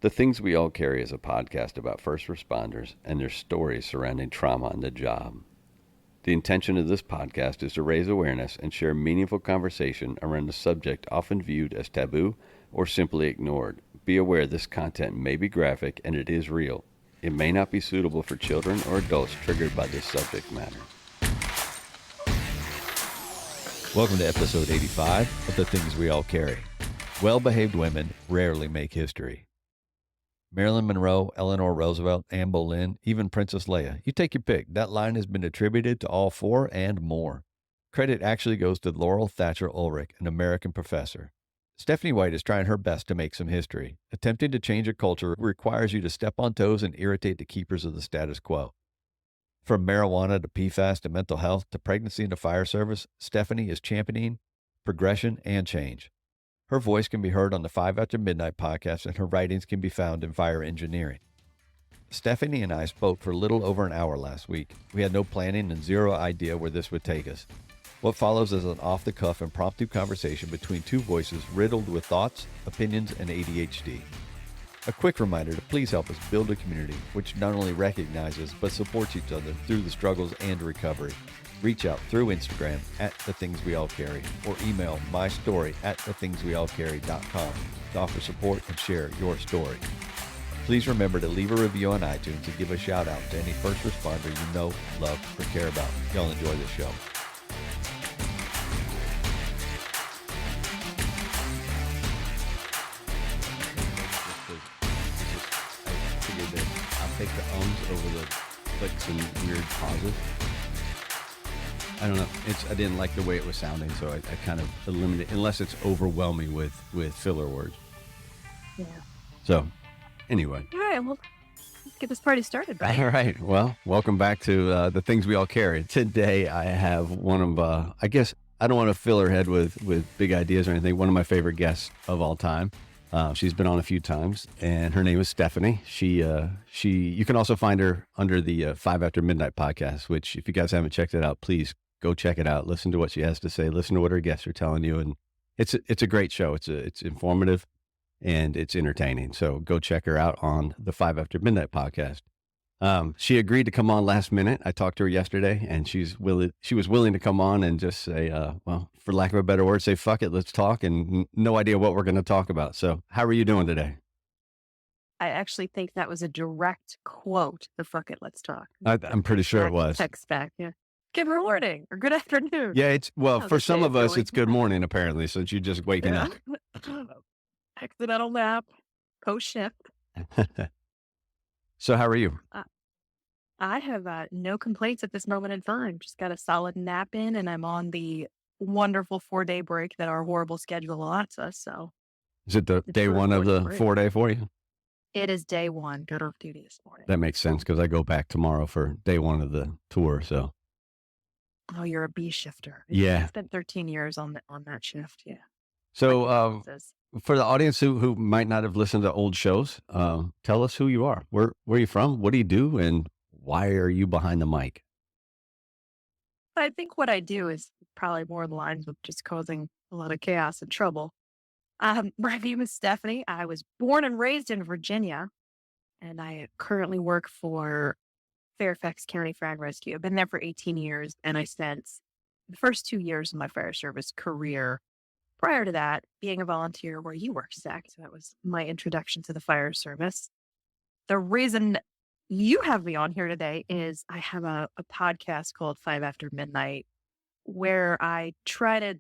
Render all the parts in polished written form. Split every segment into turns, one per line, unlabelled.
The Things We All Carry is a podcast about first responders and their stories surrounding trauma on the job. The intention of this podcast is to raise awareness and share meaningful conversation around a subject often viewed as taboo or simply ignored. Be aware this content may be graphic and it is real. It may not be suitable for children or adults triggered by this subject matter.
Welcome to episode 85 of The Things We All Carry. Well-behaved women rarely make history. Marilyn Monroe, Eleanor Roosevelt, Anne Boleyn, even Princess Leia. You take your pick. That line has been attributed to all four and more. Credit actually goes to Laurel Thatcher Ulrich, an American professor. Stephanie White is trying her best to make some history. Attempting to change a culture requires you to step on toes and irritate the keepers of the status quo. From marijuana to PFAS to mental health to pregnancy and to fire service, Stephanie is championing progression and change. Her voice can be heard on the 5 After Midnight podcast, and her writings can be found in fire engineering. Stephanie and I spoke for a little over an hour last week. We had no planning and zero idea where this would take us. What follows is an off-the-cuff impromptu conversation between two voices riddled with thoughts, opinions, and ADHD. A quick reminder to please help us build a community which not only recognizes but supports each other through the struggles and recovery. Reach out through Instagram at The Things We All Carry or email mystory@thethingsweallcarry.com to offer support and share your story. Please remember to leave a review on iTunes and give a shout out to any first responder you know, love, or care about. Y'all enjoy the show.
I'll take the ums over the clicks and weird pauses. I don't know. I didn't like the way it was sounding, so I kind of eliminated, unless it's overwhelming with filler words.
Yeah.
So, anyway.
All right, well, let's get this party started, right?
All right. Well, welcome back to The Things We All Carry. Today, I have one of, I guess, I don't want to fill her head with big ideas or anything, one of my favorite guests of all time. She's been on a few times, and her name is Stephanie. You can also find her under the 5 After Midnight podcast, which if you guys haven't checked it out, please go check it out. Listen to what she has to say. Listen to what her guests are telling you. And it's a great show. It's informative and it's entertaining. So go check her out on the 5 After Midnight podcast. She agreed to come on last minute. I talked to her yesterday and she was willing to come on and just say, well, for lack of a better word, say, fuck it, let's talk, and no idea what we're going to talk about. So how are you doing today?
I actually think that was a direct quote, the fuck it, let's talk.
I'm pretty sure it was.
Text back, yeah. Good morning or good afternoon.
Yeah, for some of us, it's good
up.
morning, apparently, since you're just waking up.
Accidental nap, post-shift.
So how are you?
I have no complaints at this moment in time. Just got a solid nap in, and I'm on the wonderful 4-day break that our horrible schedule allots us. So,
is it the day one of the 4-day for you?
It is day one. Got off duty this morning.
That makes sense because I go back tomorrow for day one of the tour. So,
oh, you're a B shifter.
Yeah,
I spent 13 years on that shift. Yeah.
So, for the audience who might not have listened to old shows, tell us who you are. Where are you from? What do you do? And why are you behind the mic?
I think what I do is probably more in lines with just causing a lot of chaos and trouble. My name is Stephanie. I was born and raised in Virginia, and I currently work for Fairfax County Fire and Rescue. I've been there for 18 years, and I spent the first 2 years of my fire service career prior to that being a volunteer where you work, Zach. So that was my introduction to the fire service. The reason you have me on here today is I have a podcast called 5 After Midnight where I try to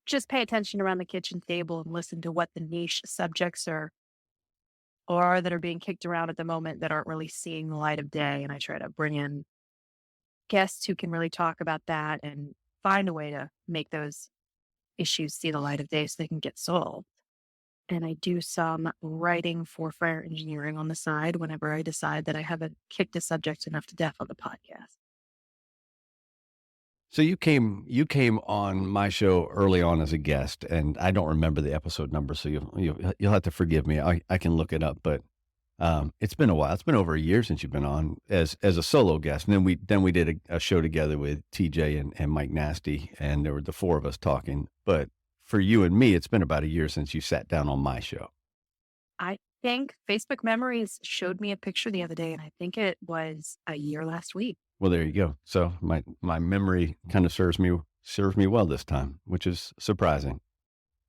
just pay attention around the kitchen table and listen to what the niche subjects are that are being kicked around at the moment that aren't really seeing the light of day. And I try to bring in guests who can really talk about that and find a way to make those issues see the light of day so they can get solved. And I do some writing for fire engineering on the side whenever I decide that I haven't kicked a subject enough to death on the podcast.
So you came on my show early on as a guest, and I don't remember the episode number, so you'll have to forgive me. I can look it up, but it's been a while. It's been over a year since you've been on as a solo guest, and then we did a show together with TJ and Mike Nasty, and there were the four of us talking. But for you and me, it's been about a year since you sat down on my show.
I think Facebook Memories showed me a picture the other day, and I think it was a year last week.
Well, there you go. So my memory kind of serves me well this time, which is surprising.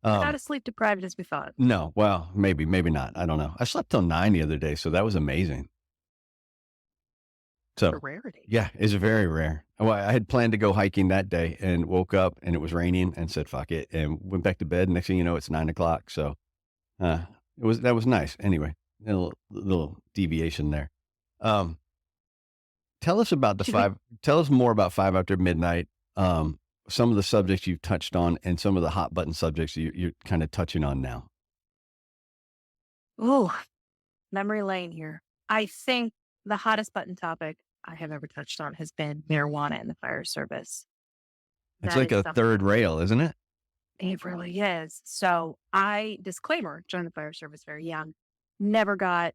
Not
Um,
as sleep deprived as we thought.
no, well, maybe not. I don't know. I slept till 9 the other day, so that was amazing.
A
So
rarity.
yeah, it's very rare. Well, I had planned to go hiking that day and woke up and it was raining and said fuck it and went back to bed. Next thing you know, it's 9 o'clock. So uh, that was nice. Anyway, a little deviation there. Um, Tell us about the
Excuse me.
five. Tell us more about Five After Midnight. Some of the subjects you've touched on, and some of the hot button subjects you're kind of touching on now.
Oh, memory lane here. I think the hottest button topic I have ever touched on has been marijuana in the fire service.
It's
That
like
is
a
something.
third rail, isn't it?
It really is. So disclaimer, joined the fire service very young, never got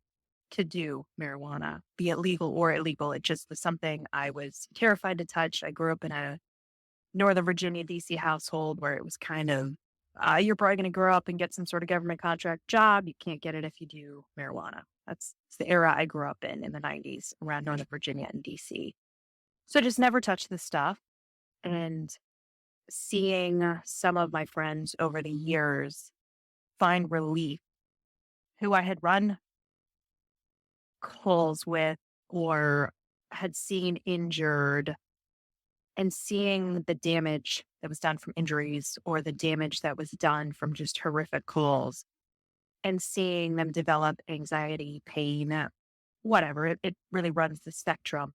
to do marijuana, be it legal or illegal. It just was something I was terrified to touch. I grew up in a Northern Virginia, DC household where it was kind of, you're probably going to grow up and get some sort of government contract job. You can't get it if you do marijuana. It's the era I grew up in the 90s around Northern Virginia and DC. So I just never touched this stuff. And seeing some of my friends over the years find relief who I had run calls with or had seen injured and seeing the damage that was done from injuries or the damage that was done from just horrific calls and seeing them develop anxiety, pain, whatever, it really runs the spectrum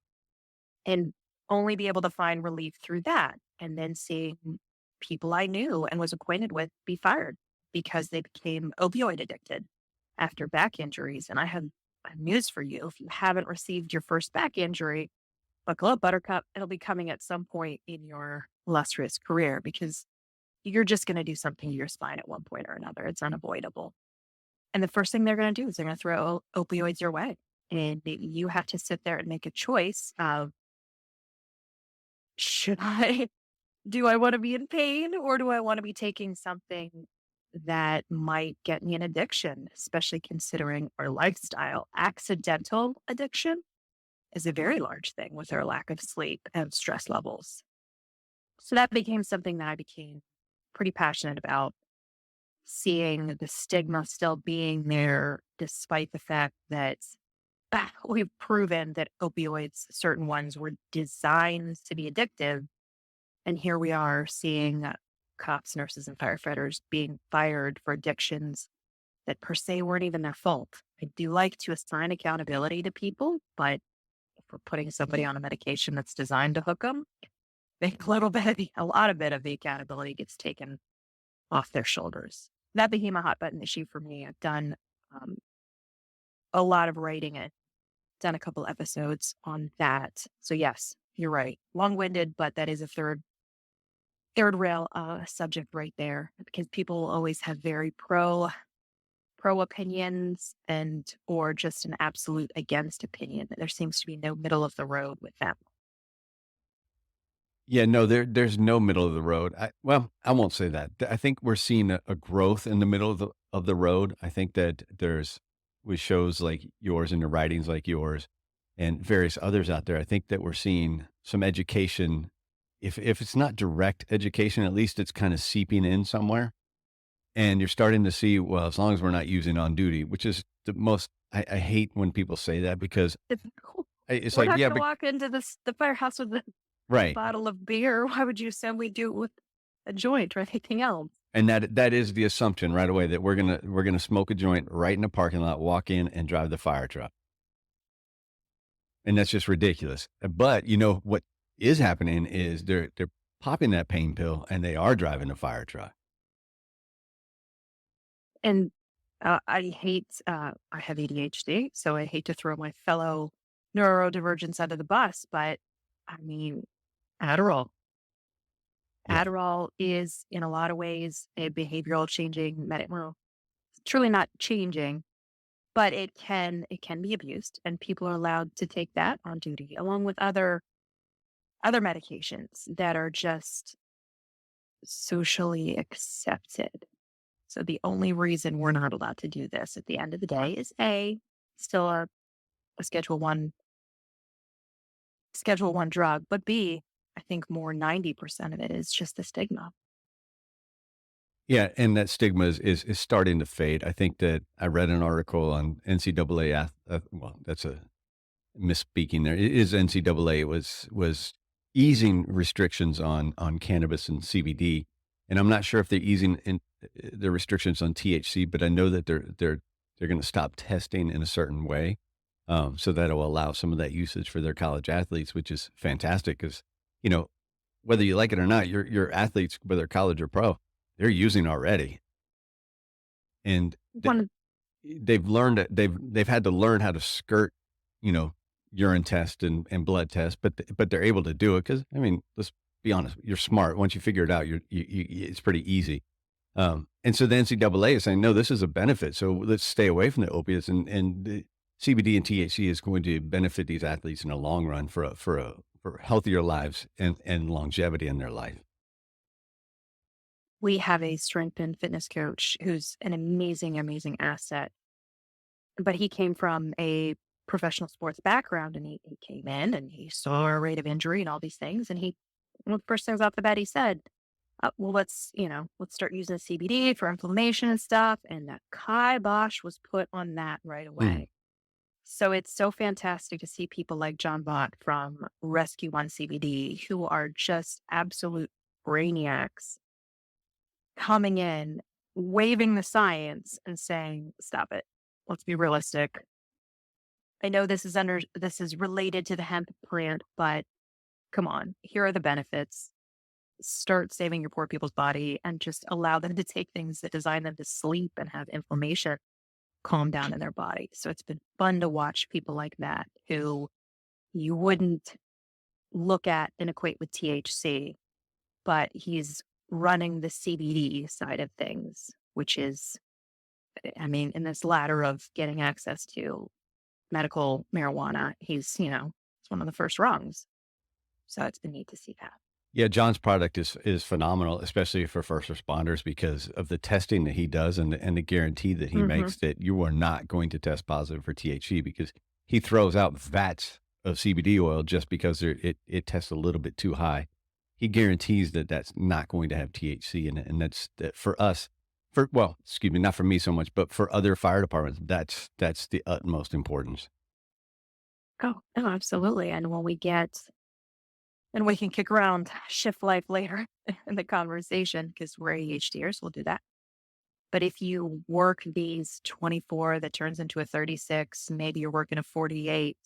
and only be able to find relief through that. And then seeing people I knew and was acquainted with be fired because they became opioid addicted after back injuries. And I have news for you. If you haven't received your first back injury, buckle up, Buttercup. It'll be coming at some point in your illustrious career because you're just going to do something to your spine at one point or another. It's unavoidable. And the first thing they're going to do is they're going to throw opioids your way. And you have to sit there and make a choice of, do I want to be in pain or do I want to be taking something that might get me an addiction, especially considering our lifestyle? Accidental addiction is a very large thing with our lack of sleep and stress levels. So that became something that I became pretty passionate about, seeing the stigma still being there, despite the fact that we've proven that opioids, certain ones, were designed to be addictive. And here we are seeing cops, nurses, and firefighters being fired for addictions that per se weren't even their fault. I do like to assign accountability to people, but if we're putting somebody on a medication that's designed to hook them, a lot of the accountability gets taken off their shoulders. That became a hot button issue for me. I've done a lot of writing it, done a couple episodes on that. So yes, you're right. Long-winded, but that is a third rail subject right there because people will always have very pro opinions and or just an absolute against opinion. There seems to be no middle of the road with them.
Yeah, no, there's no middle of the road. I won't say that. I think we're seeing a growth in the middle of the road. I think that there's with shows like yours and the writings like yours and various others out there. I think that we're seeing some education. If it's not direct education, at least it's kind of seeping in somewhere. And you're starting to see, well, as long as we're not using on duty, which is the most, I hate when people say that because it's
We're
like,
not
yeah,
going to
but
walk into the firehouse with a
right.
bottle of beer. Why would you assume we do it with a joint or anything else?
And that is the assumption right away that we're gonna smoke a joint right in the parking lot, walk in and drive the fire truck. And that's just ridiculous. But you know what is happening is they're popping that pain pill and they are driving a fire truck.
And I have ADHD, so I hate to throw my fellow neurodivergents under the bus, but I mean, Adderall.
Yeah.
Adderall is in a lot of ways a behavioral changing well, it's truly not changing, but it can be abused and people are allowed to take that on duty along with other medications that are just socially accepted. So the only reason we're not allowed to do this at the end of the day is still a Schedule One drug, but B, I think more 90% of it is just the stigma.
Yeah, and that stigma is starting to fade. I think that I read an article on NCAA. Well, that's a misspeaking there. It is NCAA was easing restrictions on cannabis and CBD, and I'm not sure if they're easing the restrictions on THC, but I know that they're going to stop testing in a certain way, so that will allow some of that usage for their college athletes, which is fantastic because you know whether you like it or not, your athletes, whether college or pro, they're using already, and
One,
they've had to learn how to skirt, you know, urine test and blood test, but they're able to do it because I mean, let's be honest, you're smart. Once you figure it out, it's pretty easy. And so the NCAA is saying, no, this is a benefit. So let's stay away from the opiates, and the CBD and THC is going to benefit these athletes in the long run for healthier lives and longevity in their life.
we have a strength and fitness coach who's an amazing, amazing asset, but he came from a professional sports background and he came in and he saw a rate of injury and all these things. And one of the first things off the bat, he said, well, let's start using CBD for inflammation and stuff. And that kibosh was put on that right
Mm.
away. So it's so fantastic to see people like John Bott from Rescue One CBD, who are just absolute brainiacs, coming in, waving the science and saying, stop it. Let's be realistic. I know this is related to the hemp plant, but come on, here are the benefits. Start saving your poor people's body and just allow them to take things that design them to sleep and have inflammation calm down in their body. So it's been fun to watch people like that who you wouldn't look at and equate with THC, but he's running the CBD side of things, which is, I mean, in this ladder of getting access to medical marijuana, it's one of the first rungs. So it's been neat to see that.
Yeah, John's product is phenomenal, especially for first responders because of the testing that he does and the guarantee that he
Hmm.
makes that you are not going to test positive for THC because he throws out vats of CBD oil just because it tests a little bit too high. He guarantees that that's not going to have THC in it, and that's that for us. Well, excuse me, not for me so much, but for other fire departments, that's the utmost importance.
Oh, no, absolutely. And we can kick around shift life later in the conversation because we're ADHDers, we'll do that. But if you work these 24 that turns into a 36, maybe you're working a 48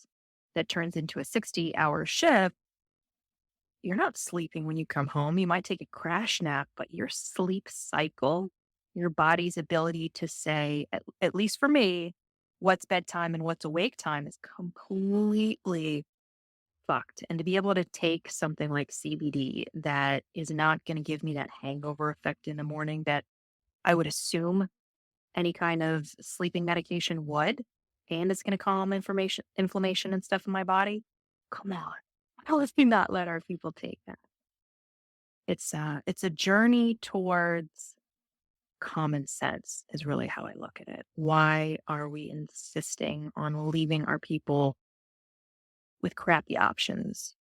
that turns into a 60-hour shift, you're not sleeping when you come home. You might take a crash nap, but your sleep cycle, your body's ability to say, at least for me, what's bedtime and what's awake time is completely fucked. And to be able to take something like CBD that is not going to give me that hangover effect in the morning that I would assume any kind of sleeping medication would, and it's going to calm inflammation and stuff in my body. Come on. How let's not let our people take that. It's a journey towards common sense is really how I look at it. Why are we insisting on leaving our people with crappy options?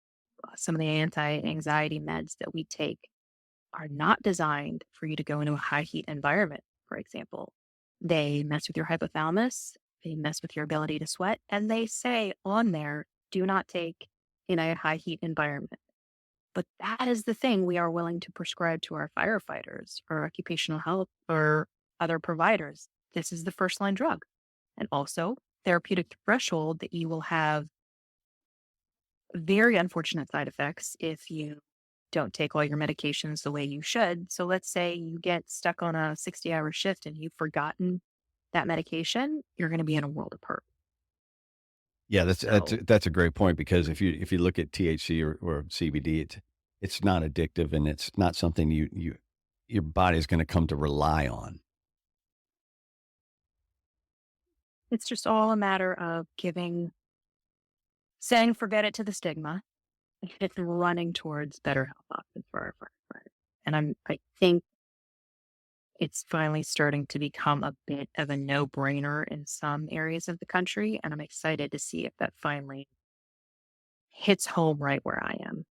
Some of the anti-anxiety meds that we take are not designed for you to go into a high heat environment, for example. They mess with your hypothalamus, they mess with your ability to sweat, and they say on there, do not take in a high heat environment. But that is the thing we are willing to prescribe to our firefighters or occupational health or other providers. This is the first line drug. And also, therapeutic threshold that you will have very unfortunate side effects if you don't take all your medications the way you should. So let's say you get stuck on a 60-hour shift and you've forgotten that medication, you're going to be in a world of hurt.
Yeah,
So
that's a great point because if you look at THC or CBD, it's not addictive and it's not something your body's going to come to rely on.
it's just all a matter of saying forget it to the stigma and running towards better health options for our firefighters. And I think it's finally starting to become a bit of a no-brainer in some areas of the country, and I'm excited to see if that finally hits home right where I am.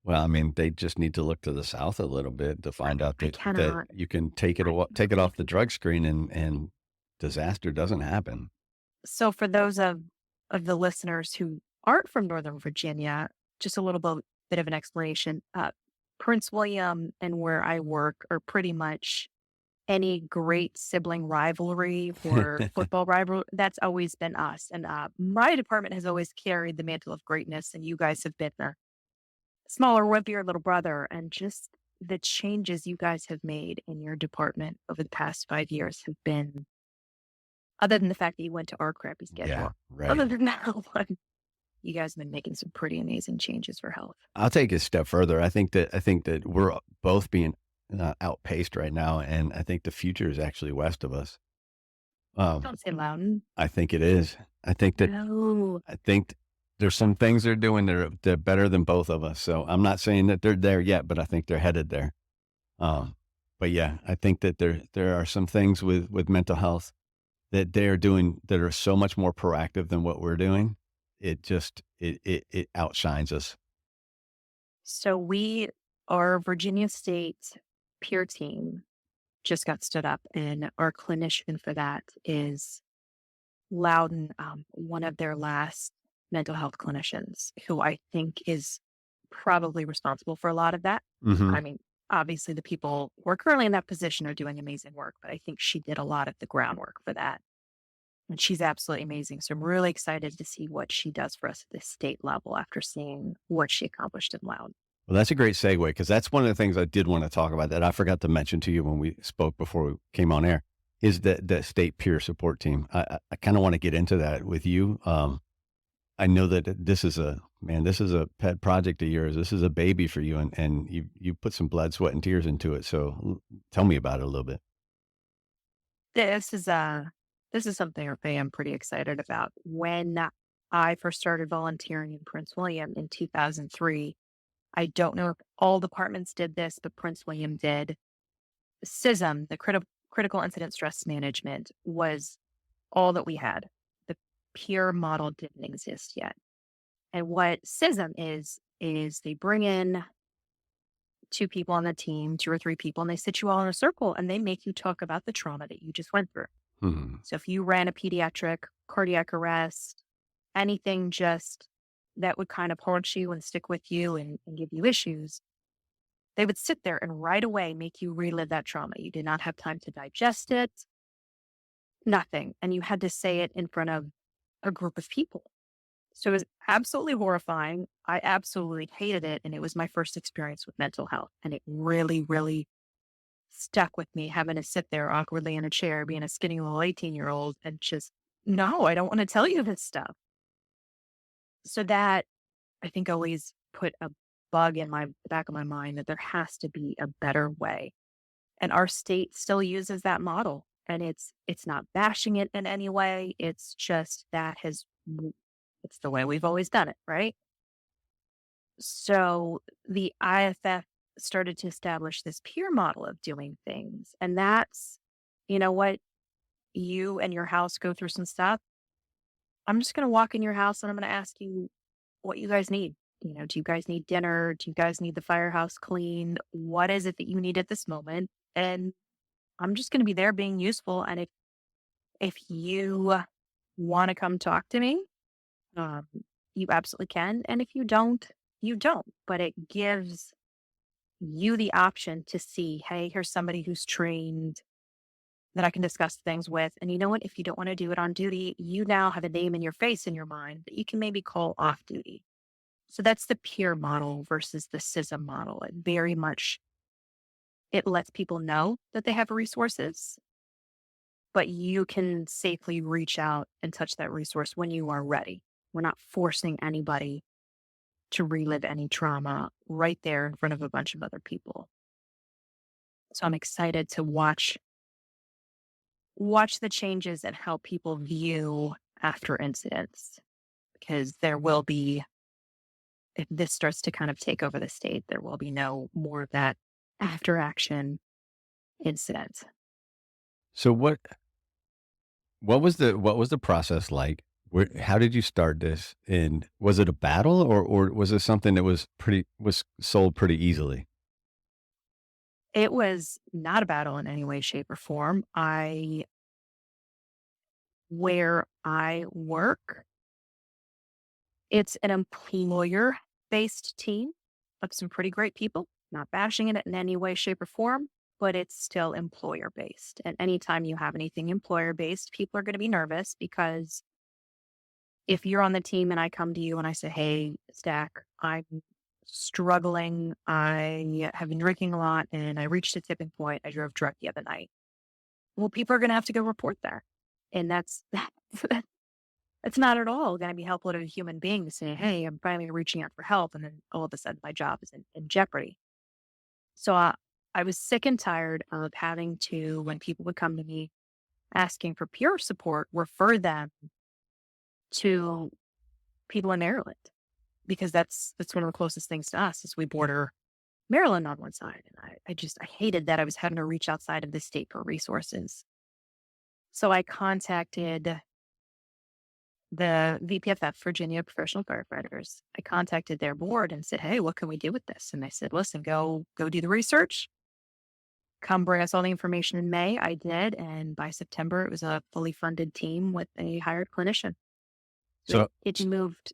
Well, I mean, they just need to look to the South a little bit to find out
I
that
cannot.
you can
I
take it
really
off the drug screen and disaster doesn't happen.
So for those of the listeners who aren't from Northern Virginia, just a little bit of an explanation. Prince William and where I work are pretty much any great sibling rivalry or football rivalry. That's always been us. And my department has always carried the mantle of greatness, and you guys have been the smaller, wimpier little brother. And just the changes you guys have made in your department over the past 5 years have been, other than the fact that you went to our crappy
Yeah,
schedule,
right.
other than that one, you guys have been making some pretty amazing changes for health.
I'll take it a step further. I think that we're both being outpaced right now, and I think the future is actually west of us. Um,
Don't say Loudon.
I think it is. I think that
No.
I think there's some things they're doing they're better than both of us. So I'm not saying that they're there yet, but I think they're headed there. Um, but yeah, I think that there are some things with mental health that they're doing that are so much more proactive than what we're doing. It just it outshines us.
So our Virginia State peer team just got stood up, and our clinician for that is Loudon, one of their last mental health clinicians, who I think is probably responsible for a lot of that.
Hmm.
I mean, obviously the people who are currently in that position are doing amazing work, but I think she did a lot of the groundwork for that. And she's absolutely amazing. So I'm really excited to see what she does for us at the state level after seeing what she accomplished in Loud.
Well, that's a great segue because that's one of the things I did want to talk about that I forgot to mention to you when we spoke before we came on air is that state peer support team. I kind of want to get into that with you. I know that this is a pet project of yours. This is a baby for you, and you put some blood, sweat, and tears into it. So tell me about it a little bit.
This is this is something I am pretty excited about. When I first started volunteering in Prince William in 2003, I don't know if all departments did this, but Prince William did. CISM, the critical incident stress management, was all that we had. The peer model didn't exist yet. And what CISM is they bring in two people on the team, two or three people, and they sit you all in a circle and they make you talk about the trauma that you just went through.
Hmm.
So if you ran a pediatric cardiac arrest, anything just that would kind of haunt you and stick with you and give you issues, they would sit there and right away make you relive that trauma. You did not have time to digest it, nothing. And you had to say it in front of a group of people. So it was absolutely horrifying. I absolutely hated it. And it was my first experience with mental health. And it really, really stuck with me having to sit there awkwardly in a chair, being a skinny little 18-year-old and just, no, I don't want to tell you this stuff. So that I think always put a bug in my the back of my mind that there has to be a better way. And our state still uses that model. And it's not bashing it in any way. It's just it's the way we've always done it, right? So the IFF started to establish this peer model of doing things. And that's, you know what, you and your house go through some stuff. I'm just going to walk in your house and I'm going to ask you what you guys need. Do you guys need dinner? Do you guys need the firehouse cleaned? What is it that you need at this moment? And I'm just going to be there being useful. And if you want to come talk to me, um, you absolutely can. And if you don't, you don't. But it gives you the option to see, hey, here's somebody who's trained that I can discuss things with. And you know what? If you don't want to do it on duty, you now have a name in your face in your mind that you can maybe call off duty. So that's the peer model versus the CISM model. It very much it lets people know that they have resources, but you can safely reach out and touch that resource when you are ready. We're not forcing anybody to relive any trauma right there in front of a bunch of other people. So I'm excited to watch the changes and how people view after incidents, because there will be, if this starts to kind of take over the state, there will be no more of that after action. incident.
So what was the process like? How did you start this? And was it a battle, or was it something that was sold pretty easily?
It was not a battle in any way, shape, or form. Where I work, it's an employer based team of some pretty great people, not bashing it in any way, shape, or form, but it's still employer based. And anytime you have anything employer based, people are going to be nervous because if you're on the team and I come to you and I say, hey, Stack, I'm struggling. I have been drinking a lot and I reached a tipping point. I drove drunk the other night. Well, people are going to have to go report there. And it's not at all going to be helpful to a human being to say, hey, I'm finally reaching out for help. And then all of a sudden my job is in jeopardy. So I was sick and tired of having to, when people would come to me asking for peer support, refer them to people in Maryland because that's one of the closest things to us is we border Maryland on one side. And I hated that I was having to reach outside of the state for resources. So I contacted the VPFF, Virginia Professional Firefighters. I contacted their board and said, hey, what can we do with this? And they said, listen, go do the research. Come bring us all the information in May. I did. And by September, it was a fully funded team with a hired clinician.
So
It moved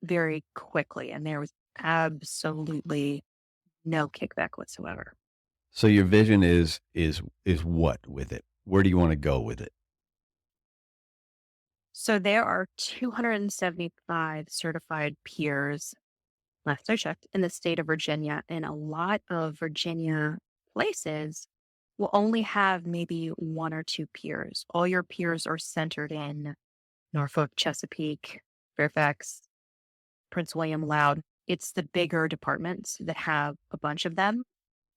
very quickly and there was absolutely no kickback whatsoever.
so your vision is what with it? Where do you want to go with it?
So there are 275 certified peers, last I checked, in the state of Virginia. And a lot of Virginia places will only have maybe one or two peers. All your peers are centered in Norfolk, Chesapeake, Fairfax, Prince William, Loudoun. It's the bigger departments that have a bunch of them.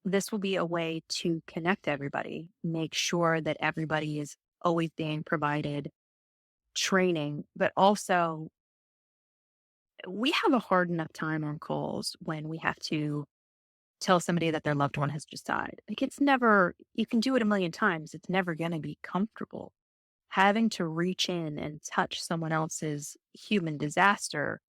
This will be a way to connect everybody, make sure that everybody is always being provided training, but also we have a hard enough time on calls when we have to tell somebody that their loved one has just died. Like it's never, you can do it a million times. It's never going to be comfortable. Having to reach in and touch someone else's human disaster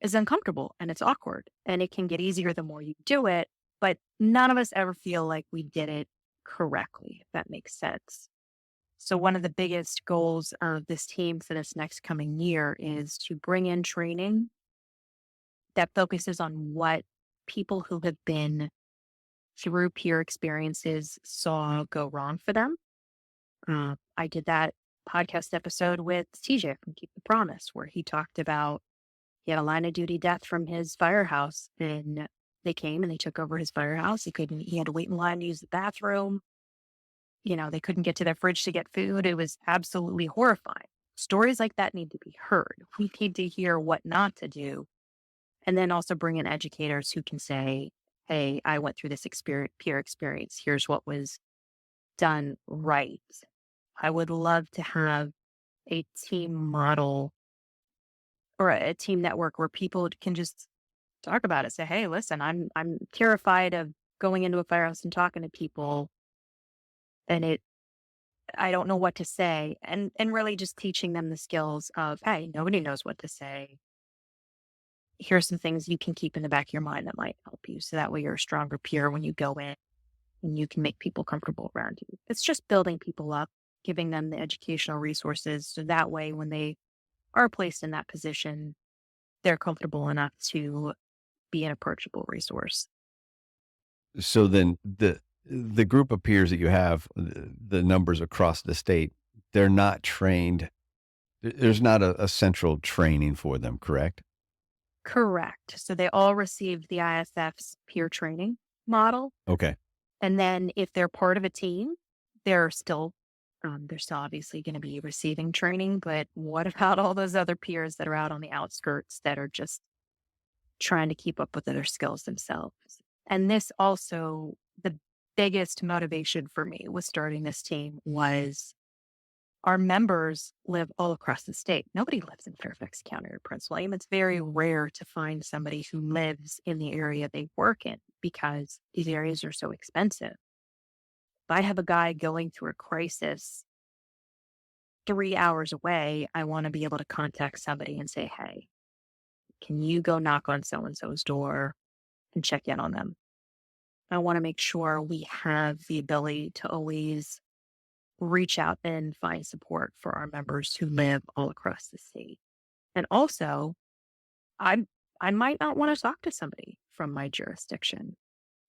is uncomfortable and it's awkward and it can get easier the more you do it. But none of us ever feel like we did it correctly, if that makes sense. So one of the biggest goals of this team for this next coming year is to bring in training that focuses on what people who have been through peer experiences saw go wrong for them. I did that podcast episode with TJ from Keep the Promise, where he talked about he had a line of duty death from his firehouse and they came and they took over his firehouse. He had to wait in line to use the bathroom. They couldn't get to their fridge to get food. It was absolutely horrifying. Stories like that need to be heard. We need to hear what not to do. And then also bring in educators who can say, hey, I went through this peer experience. Here's what was done right. I would love to have a team model or a team network where people can just talk about it. Say, hey, listen, I'm terrified of going into a firehouse and talking to people. And I don't know what to say. And really just teaching them the skills of, hey, nobody knows what to say. Here's some things you can keep in the back of your mind that might help you. So that way you're a stronger peer when you go in and you can make people comfortable around you. It's just building people up, giving them the educational resources. So that way when they are placed in that position, they're comfortable enough to be an approachable resource.
So then the group of peers that you have, the numbers across the state, they're not trained. There's not a central training for them, correct?
Correct. So they all received the ISF's peer training model.
Okay.
And then if they're part of a team, they're still obviously going to be receiving training. But what about all those other peers that are out on the outskirts that are just trying to keep up with their skills themselves? And this also, the biggest motivation for me with starting this team was our members live all across the state. Nobody lives in Fairfax County or Prince William. It's very rare to find somebody who lives in the area they work in because these areas are so expensive. If I have a guy going through a crisis 3 hours away, I want to be able to contact somebody and say, hey, can you go knock on so and so's door and check in on them? I want to make sure we have the ability to always reach out and find support for our members who live all across the state. And also, I I might not want to talk to somebody from my jurisdiction,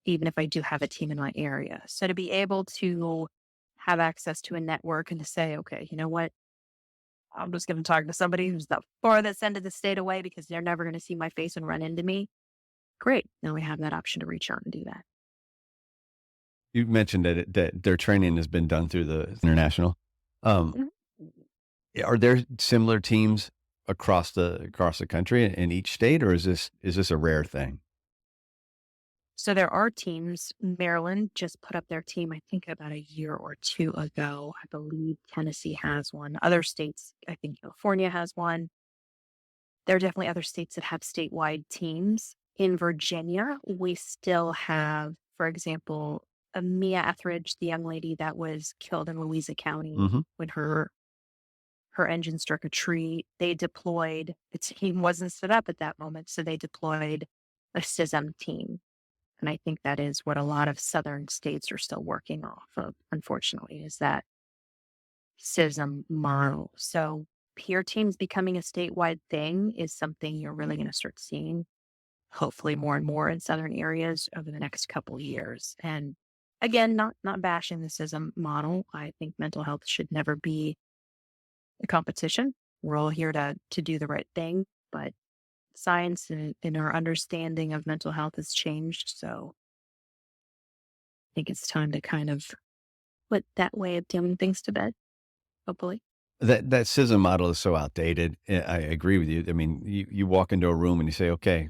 even if I do have a team in my area. So to be able to have access to a network and to say, okay, you know what? I'm just going to talk to somebody who's the farthest end of the state away because they're never going to see my face and run into me. Great. Now we have that option to reach out and do that.
You mentioned that their training has been done through the international. Um,
Mhm.
are there similar teams across the country in each state, or is this a rare thing?
So there are teams. Maryland just put up their team, I think about a year or two ago. I believe Tennessee has one. Other states, I think California has one. There are definitely other states that have statewide teams. In Virginia, we still have, for example, Mia Etheridge, the young lady that was killed in Louisa County
Hmm.
when her engine struck a tree. They deployed, the team wasn't set up at that moment, so they deployed a CISM team. And I think that is what a lot of southern states are still working off of, unfortunately, is that CISM model. So peer teams becoming a statewide thing is something you're really going to start seeing, hopefully more and more in southern areas over the next couple of years. And again, not bashing the CISM model. I think mental health should never be a competition. We're all here to do the right thing, but science and our understanding of mental health has changed. So I think it's time to kind of put that way of doing things to bed, hopefully.
That CISM model is so outdated. I agree with you. I mean, you walk into a room and you say, "Okay,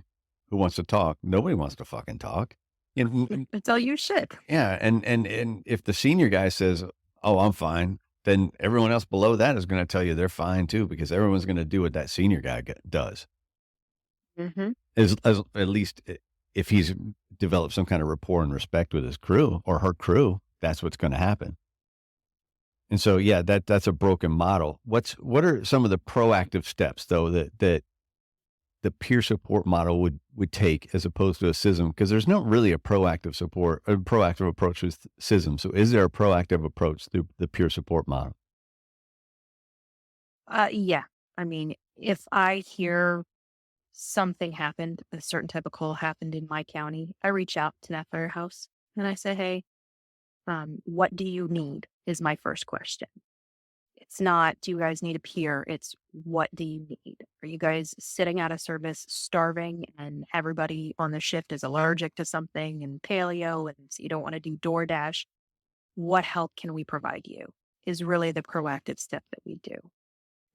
who wants to talk?" Nobody wants to fucking talk. And
It's all you should.
yeah, and if the senior guy says, "Oh, I'm fine," then everyone else below that is going to tell you they're fine too, because everyone's going to do what that senior guy does.
Hmm.
As at least if he's developed some kind of rapport and respect with his crew or her crew, that's what's going to happen. And so, yeah, that's a broken model. What are some of the proactive steps though that the peer support model would take as opposed to a CISM? Because there's not really a proactive approach with CISM. So, is there a proactive approach through the peer support model?
Yeah. I mean, if I hear something happened, a certain type of call happened in my county, I reach out to that firehouse and I say, hey, what do you need? Is my first question. It's not, do you guys need a peer? It's, what do you need? Are you guys sitting out of service, starving, and everybody on the shift is allergic to something and paleo, and so you don't want to do DoorDash? What help can we provide you? Is really the proactive step that we do.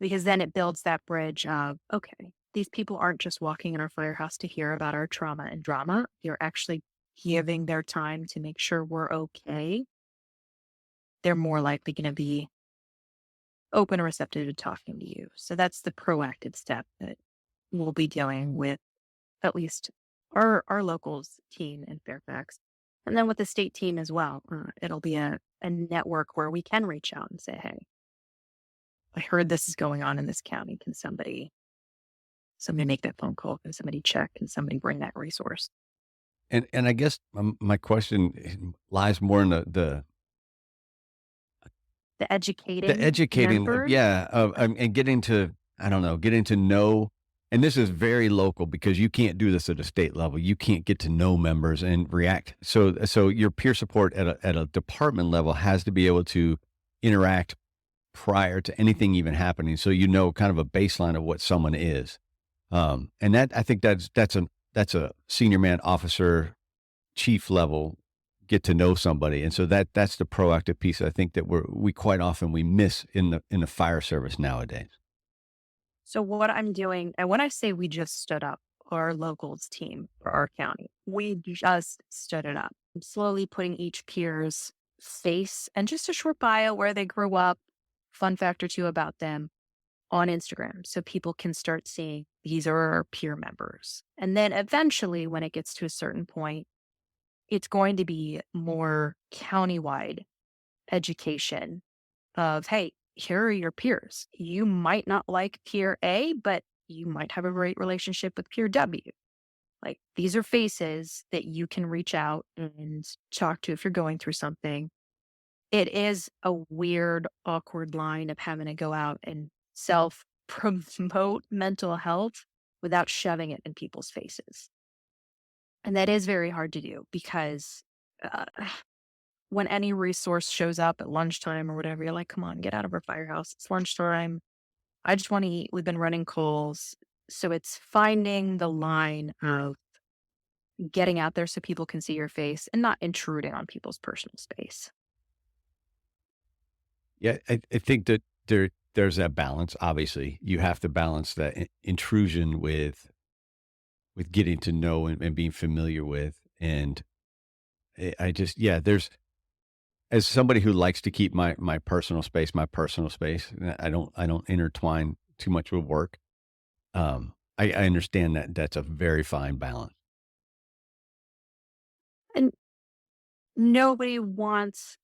Because then it builds that bridge of, okay, these people aren't just walking in our firehouse to hear about our trauma and drama. They're actually giving their time to make sure we're okay. They're more likely going to be open and receptive to talking to you. So that's the proactive step that we'll be dealing with, at least our locals team in Fairfax. And then with the state team as well, it'll be a network where we can reach out and say, hey, I heard this is going on in this county. Can somebody make that phone call? Can somebody check? Can somebody bring that resource?
And I guess my question lies more in
The
the
educating
educating,
members.
yeah, and getting to, I don't know, getting to know, and this is very local because you can't do this at a state level. You can't get to know members and react. So your peer support at a department level has to be able to interact prior to anything even happening, so you know kind of a baseline of what someone is. And that I think that's a senior man officer chief level get to know somebody. And so that's the proactive piece I think that we quite often we miss in the fire service nowadays.
So what I'm doing, and when I say we just stood up our locals team for our county, we just stood it up. I'm slowly putting each peer's face and just a short bio where they grew up, fun fact or two about them on Instagram. So people can start seeing these are our peer members. And then eventually, when it gets to a certain point, it's going to be more countywide education of, hey, here are your peers. You might not like peer A, but you might have a great relationship with peer W. Like, these are faces that you can reach out and talk to if you're going through something. It is a weird, awkward line of having to go out and self promote mental health without shoving it in people's faces. And that is very hard to do because uh, when any resource shows up at lunchtime or whatever, you're like, come on, get out of our firehouse. It's lunchtime. I just want to eat. We've been running coals. So it's finding the line of getting out there so people can see your face and not intruding on people's personal space.
Yeah, I think that there's that balance. Obviously, you have to balance that intrusion with getting to know and being familiar with. And I just, yeah, there's as somebody who likes to keep my personal space. I don't intertwine too much with work. I understand that that's a very fine balance.
And nobody wants,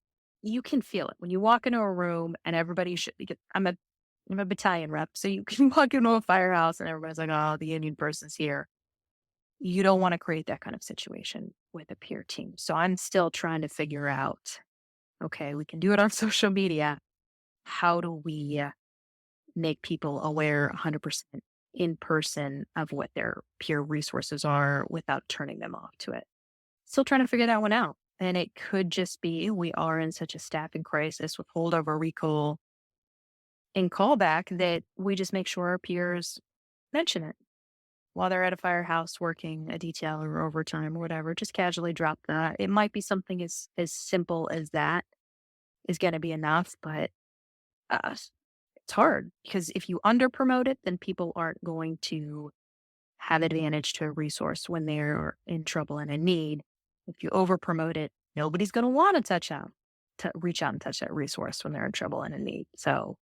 you can feel it when you walk into a room and everybody should be, I'm a battalion rep. So you can walk into a firehouse and everybody's like, oh, the Indian person's here. You don't want to create that kind of situation with a peer team. So I'm still trying to figure out, okay, we can do it on social media. How do we make people aware 100% in person of what their peer resources are without turning them off to it? Still trying to figure that one out. And it could just be we are in such a staffing crisis with holdover recall and callback that we just make sure our peers mention it while they're at a firehouse working a detail or overtime or whatever. Just casually drop that. It might be something as simple as that is going to be enough, but uh, it's hard because if you under promote it, then people aren't going to have advantage to a resource when they're in trouble and in need. If you over promote it, nobody's going to want to reach out and touch that resource when they're in trouble and in need. So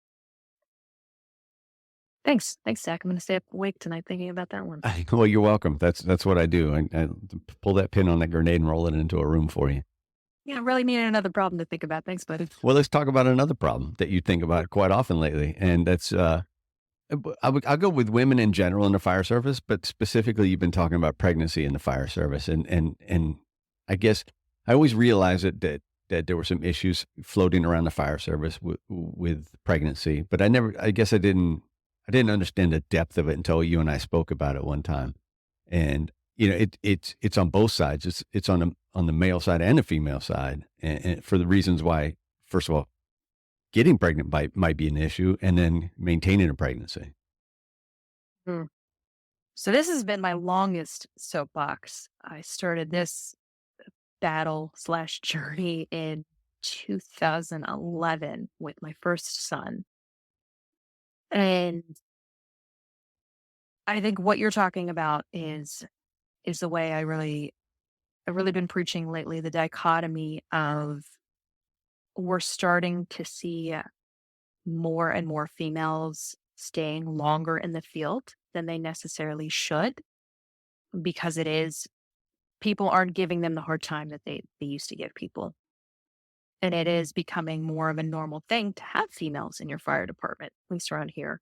thanks, Zach. I'm going to stay up awake tonight thinking about that one.
Well, you're welcome. That's what I do. I pull that pin on that grenade and roll it into a room for you.
Yeah, I really needed another problem to think about. Thanks, buddy.
Well, let's talk about another problem that you think about quite often lately, and that's I'll go with women in general in the fire service, but specifically, you've been talking about pregnancy in the fire service, and I guess I always realized that there were some issues floating around the fire service with pregnancy, but I guess I didn't understand the depth of it until you and I spoke about it one time, and it's on both sides. It's on the male side and the female side, and for the reasons why, first of all, getting pregnant might be an issue, and then maintaining a pregnancy.
Mm. So this has been my longest soapbox. I started this battle slash journey in 2011 with my first son. And I think what you're talking about is the way I've really been preaching lately, the dichotomy of we're starting to see more and more females staying longer in the field than they necessarily should because it is people aren't giving them the hard time that they used to give people. And it is becoming more of a normal thing to have females in your fire department, at least around here.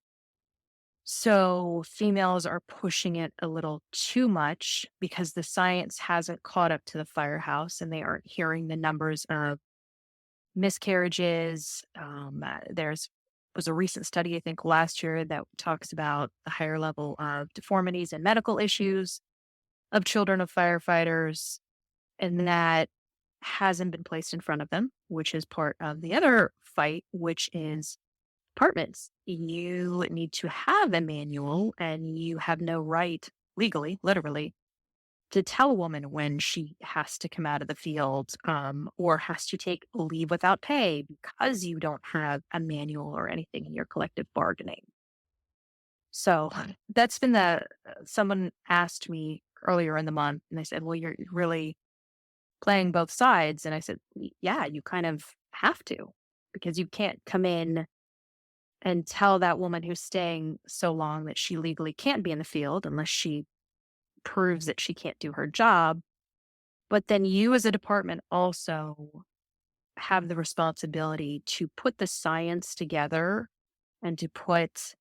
So females are pushing it a little too much because the science hasn't caught up to the firehouse and they aren't hearing the numbers of miscarriages. There's was a recent study, I think last year, that talks about the higher level of deformities and medical issues of children of firefighters, and that hasn't been placed in front of them, which is part of the other fight, which is apartments. You need to have a manual and you have no right legally, literally, to tell a woman when she has to come out of the field or has to take leave without pay because you don't have a manual or anything in your collective bargaining. So that's been someone asked me earlier in the month and they said, well, you're really playing both sides. And I said, yeah, you kind of have to because you can't come in and tell that woman who's staying so long that she legally can't be in the field unless she proves that she can't do her job. But then you as a department also have the responsibility to put the science together and to put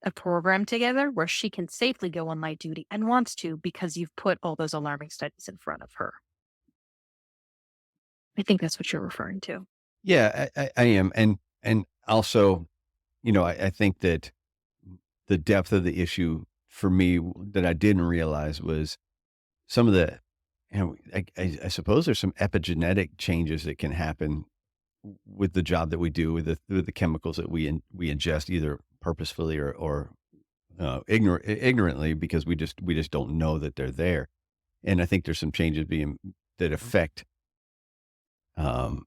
a program together where she can safely go on light duty and wants to because you've put all those alarming studies in front of her. I think that's what you're referring to.
Yeah, I am. And also, I think that the depth of the issue for me that I didn't realize was some of the, I suppose there's some epigenetic changes that can happen with the job that we do with the chemicals that we ingest either purposefully or ignorantly because we just don't know that they're there. And I think there's some changes that um,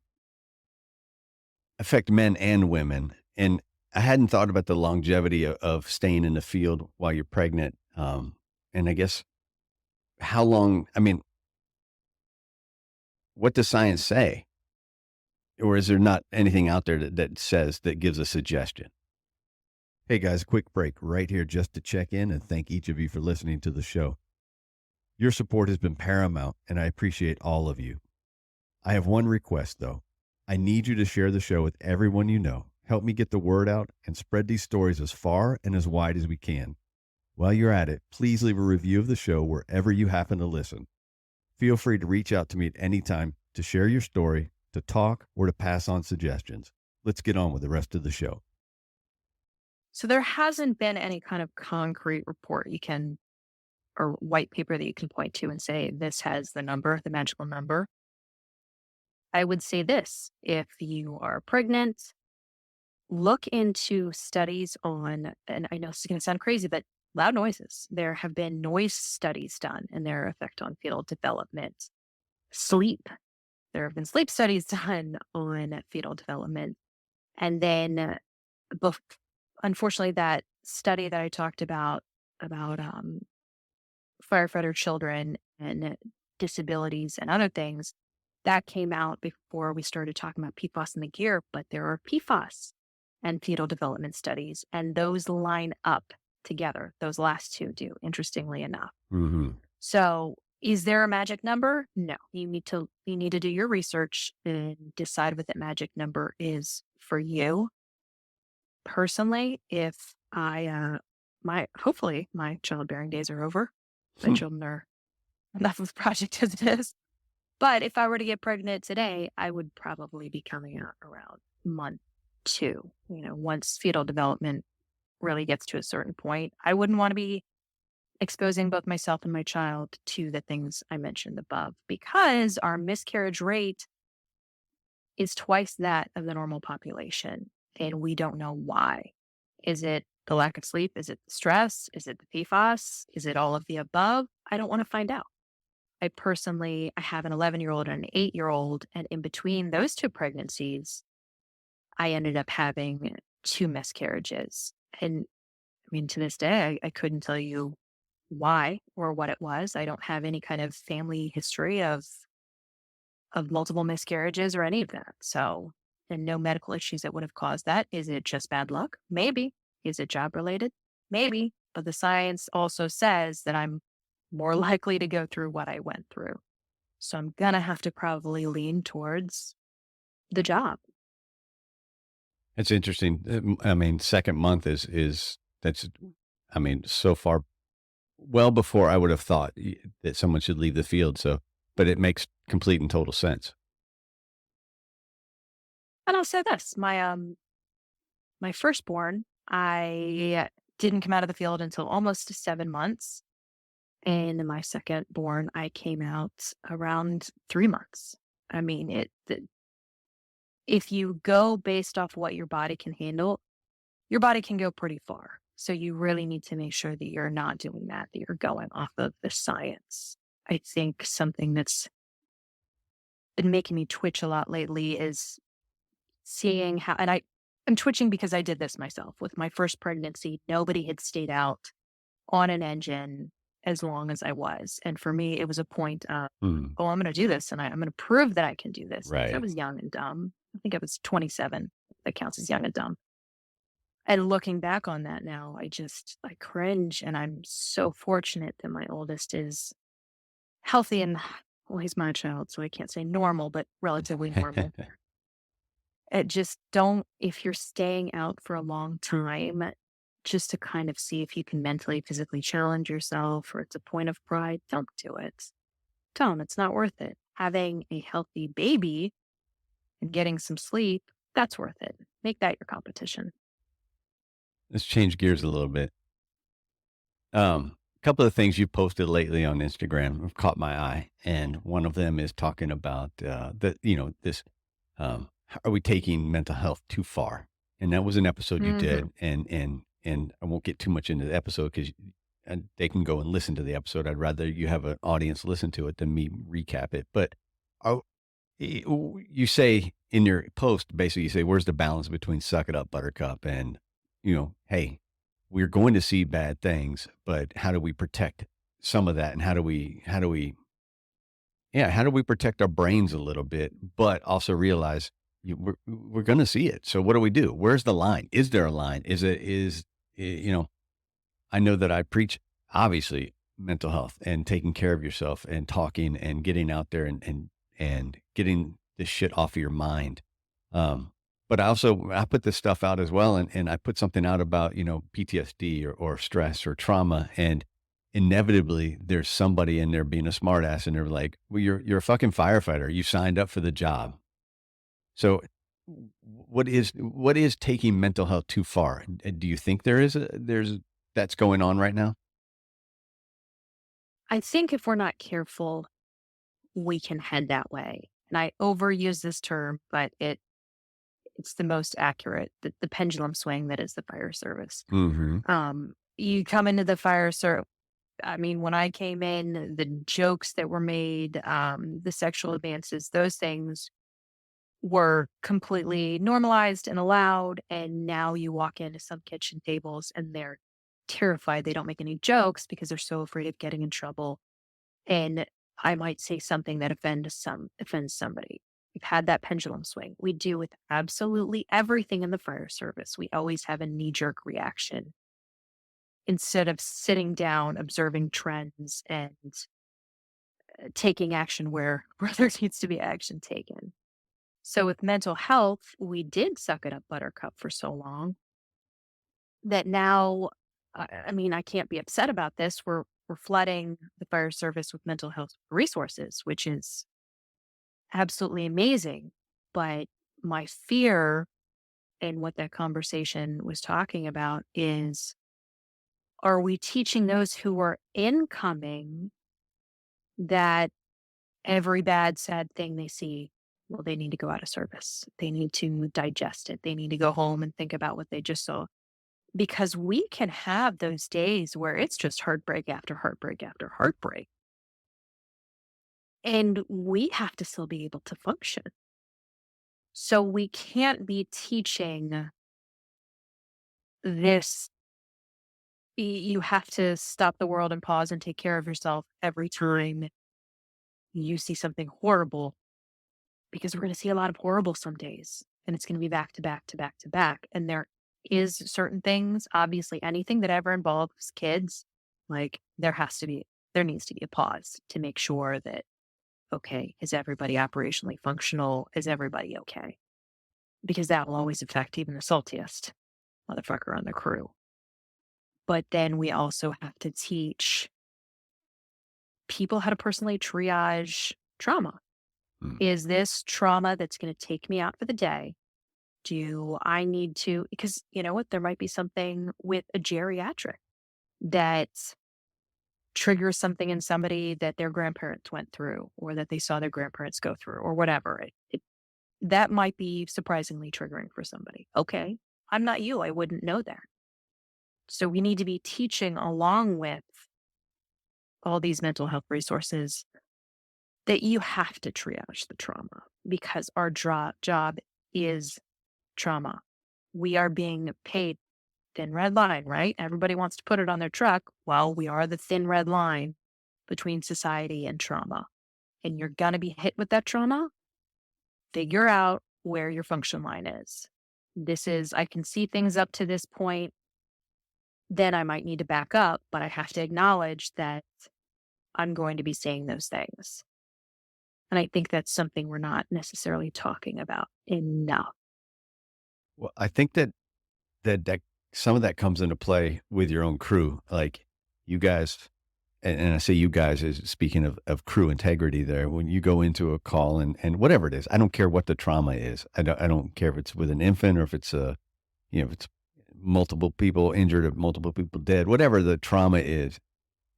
affect men and women. And I hadn't thought about the longevity of staying in the field while you're pregnant. And I guess how long, I mean, what does science say? Or is there not anything out there that gives a suggestion?
Hey guys, quick break right here just to check in and thank each of you for listening to the show. Your support has been paramount, and I appreciate all of you. I have one request, though. I need you to share the show with everyone you know. Help me get the word out and spread these stories as far and as wide as we can. While you're at it, please leave a review of the show wherever you happen to listen. Feel free to reach out to me at any time to share your story, to talk, or to pass on suggestions. Let's get on with the rest of the show.
So there hasn't been any kind of concrete report or white paper that you can point to and say, this has the number, the magical number. I would say this: if you are pregnant, look into studies on, and I know this is going to sound crazy, but loud noises. There have been noise studies done and their effect on fetal development. Sleep. There have been sleep studies done on fetal development. And then, unfortunately, that study that I talked about firefighter children and disabilities and other things, that came out before we started talking about PFAS in the gear, but there are PFAS and fetal development studies, and those line up together. Those last two do, interestingly enough.
Mm-hmm.
So is there a magic number? No. You need to do your research and decide what that magic number is for you. Personally, if hopefully my childbearing days are over. My children are enough of a project as it is. But if I were to get pregnant today, I would probably be coming out around month 2. Once fetal development really gets to a certain point, I wouldn't want to be exposing both myself and my child to the things I mentioned above, because our miscarriage rate is twice that of the normal population. And we don't know why. Is it the lack of sleep? Is it the stress? Is it the PFAS? Is it all of the above? I don't want to find out. I have an 11-year-old and an 8-year-old. And in between those 2 pregnancies, I ended up having 2 miscarriages. And I mean, to this day, I couldn't tell you why or what it was. I don't have any kind of family history of multiple miscarriages or any of that. So, and no medical issues that would have caused that. Is it just bad luck? Maybe. Is it job related? Maybe. But the science also says that I'm more likely to go through what I went through. So I'm going to have to probably lean towards the job.
It's interesting. I mean, second month so far, well before I would have thought that someone should leave the field. So, but it makes complete and total sense.
And I'll say this, my firstborn, I didn't come out of the field until almost 7 months. And my second born, I came out around 3 months. I mean, if you go based off what your body can handle, your body can go pretty far. So you really need to make sure that you're not doing that you're going off of the science. I think something that's been making me twitch a lot lately is seeing how, and I'm twitching because I did this myself with my first pregnancy. Nobody had stayed out on an engine as long as I was. And for me, it was a point of, I'm going to do this and I'm going to prove that I can do this.
Right.
I was young and dumb. I think I was 27. That counts as young and dumb. And looking back on that now, I cringe, and I'm so fortunate that my oldest is healthy and well, he's my child, so I can't say normal, but relatively normal. It just don't, if you're staying out for a long time, just to kind of see if you can mentally, physically challenge yourself or it's a point of pride, don't do it. Don't, it's not worth it. Having a healthy baby and getting some sleep, that's worth it. Make that your competition.
Let's change gears a little bit. A couple of things you posted lately on Instagram have caught my eye, and one of them is talking about this. Are we taking mental health too far? And that was an episode you
Hmm.
did, and I won't get too much into the episode because and they can go and listen to the episode. I'd rather you have an audience listen to it than me recap it. But are, you say in your post, basically, you say, "Where's the balance between suck it up, Buttercup, and hey, we're going to see bad things, but how do we protect some of that, and how do we protect our brains a little bit, but also realize we're going to see it. So what do we do? Where's the line? Is there a line? I know that I preach obviously mental health and taking care of yourself and talking and getting out there and getting this shit off of your mind. Um, but I put this stuff out as well, and I put something out about PTSD or stress or trauma, and inevitably there's somebody in there being a smartass, and they're like, "Well, you're a fucking firefighter. You signed up for the job." So, what is taking mental health too far? Do you think there's that's going on right now?
I think if we're not careful, we can head that way. And I overuse this term, but it's the most accurate, the pendulum swing that is the fire service.
Mhm.
You come into the fire service. I mean, when I came in, the jokes that were made, the sexual advances, those things were completely normalized and allowed. And now you walk into some kitchen tables and they're terrified. They don't make any jokes because they're so afraid of getting in trouble. And I might say something that offends somebody. We've had that pendulum swing. We do with absolutely everything in the fire service. We always have a knee jerk reaction instead of sitting down, observing trends, and taking action where there needs to be action taken. So with mental health, we did suck it up, Buttercup, for so long that now, I mean, I can't be upset about this. We're flooding the fire service with mental health resources, which is absolutely amazing. But my fear and what that conversation was talking about is, are we teaching those who are incoming that every bad, sad thing they see, well, they need to go out of service. They need to digest it. They need to go home and think about what they just saw. Because we can have those days where it's just heartbreak after heartbreak after heartbreak. And we have to still be able to function. So we can't be teaching this. You have to stop the world and pause and take care of yourself every time you see something horrible, because we're going to see a lot of horrible some days and it's going to be back to back to back to back. And there is certain things, obviously anything that ever involves kids, like there needs to be a pause to make sure that, okay, is everybody operationally functional? Is everybody okay? Because that will always affect even the saltiest motherfucker on the crew. But then we also have to teach people how to personally triage trauma.
Mm.
Is this trauma that's going to take me out for the day? Do I need to? Because you know what? There might be something with a geriatric that triggers something in somebody that their grandparents went through or that they saw their grandparents go through or whatever. That might be surprisingly triggering for somebody. Okay. I'm not you. I wouldn't know that. So we need to be teaching along with all these mental health resources that you have to triage the trauma because our job is trauma. We are being paid thin red line, right? Everybody wants to put it on their truck. Well, we are the thin red line between society and trauma. And you're going to be hit with that trauma. Figure out where your function line is. I can see things up to this point. Then I might need to back up, but I have to acknowledge that I'm going to be saying those things. And I think that's something we're not necessarily talking about enough.
Well, I think that some of that comes into play with your own crew. Like you guys, and I say you guys is speaking of crew integrity there. When you go into a call and whatever it is, I don't care what the trauma is. I don't care if it's with an infant or if it's if it's multiple people injured or multiple people dead, whatever the trauma is,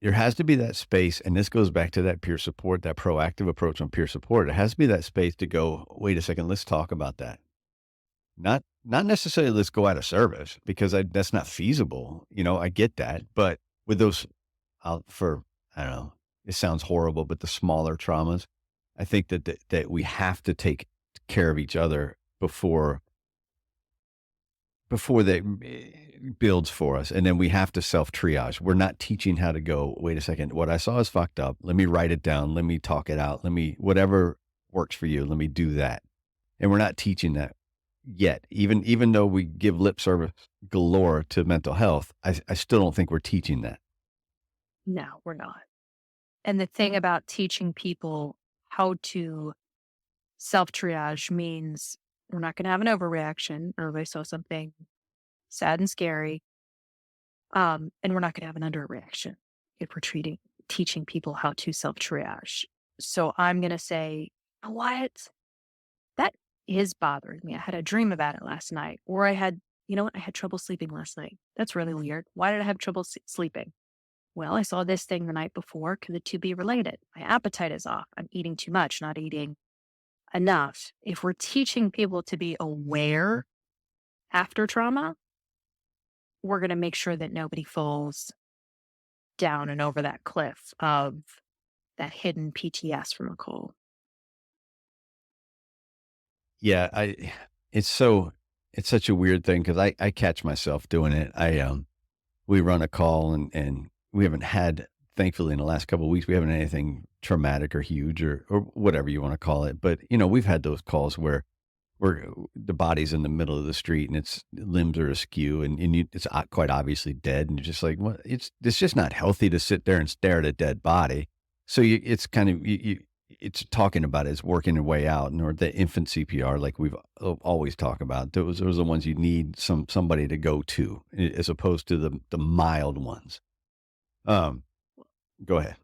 there has to be that space. And this goes back to that peer support, that proactive approach on peer support. It has to be that space to go, wait a second, let's talk about that. Not necessarily let's go out of service because that's not feasible. I get that. But with those, I don't know, it sounds horrible, but the smaller traumas, I think that we have to take care of each other before that builds for us. And then we have to self triage. We're not teaching how to go, wait a second, what I saw is fucked up. Let me write it down. Let me talk it out. Whatever works for you, let me do that. And we're not teaching that yet. Even though we give lip service galore to mental health, I still don't think we're teaching that.
No, we're not. And the thing about teaching people how to self triage means we're not going to have an overreaction or they saw something sad and scary. And we're not going to have an underreaction if we're teaching people how to self triage. So I'm going to say, you know what? That is bothering me. I had a dream about it last night, or I had trouble sleeping last night. That's really weird. Why did I have trouble sleeping? Well, I saw this thing the night before. Could the two be related? My appetite is off. I'm eating too much, not eating enough. If we're teaching people to be aware after trauma, we're going to make sure that nobody falls down and over that cliff of that hidden PTS from a cold.
Yeah, it's such a weird thing because I catch myself doing it. We run a call and we haven't had, thankfully in the last couple of weeks, we haven't had anything traumatic or huge or whatever you want to call it. But we've had those calls where the body's in the middle of the street and its limbs are askew and it's quite obviously dead. And you're just like, well, it's just not healthy to sit there and stare at a dead body. So it's kind of, it's talking about it, it's working your way out, or the infant CPR, like we've always talked about. Those are the ones you need somebody to go to, as opposed to the mild ones. Go ahead.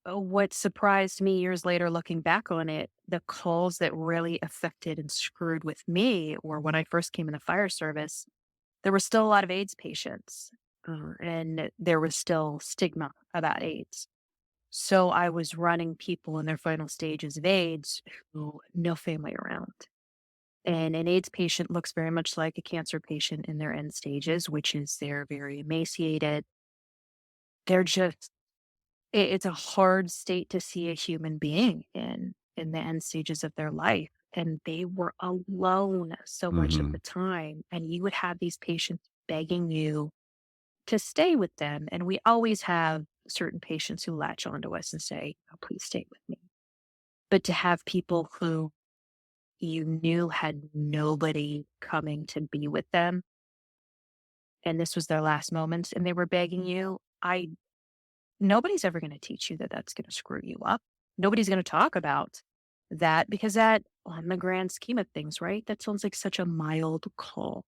What surprised me years later, looking back on it, the calls that really affected and screwed with me, or when I first came in the fire service, there were still a lot of AIDS patients, and there was still stigma about AIDS. So I was running people in their final stages of AIDS who no family around. And an AIDS patient looks very much like a cancer patient in their end stages, which is they're very emaciated. They're just, it's a hard state to see a human being in the end stages of their life. And they were alone so much of
Hmm.
the time. And you would have these patients begging you to stay with them. And we always have certain patients who latch onto us and say, oh, please stay with me. But to have people who you knew had nobody coming to be with them, and this was their last moments, and they were begging you, nobody's ever going to teach you that that's going to screw you up. Nobody's going to talk about that because that, on the grand scheme of things, right? That sounds like such a mild call.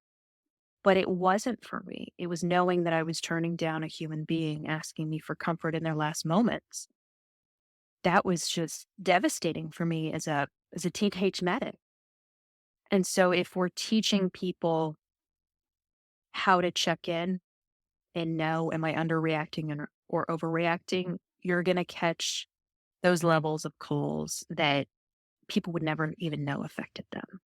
But it wasn't for me. It was knowing that I was turning down a human being asking me for comfort in their last moments. That was just devastating for me as a teenage medic. And so if we're teaching people how to check in and know, am I underreacting or overreacting, you're going to catch those levels of calls that people would never even know affected them.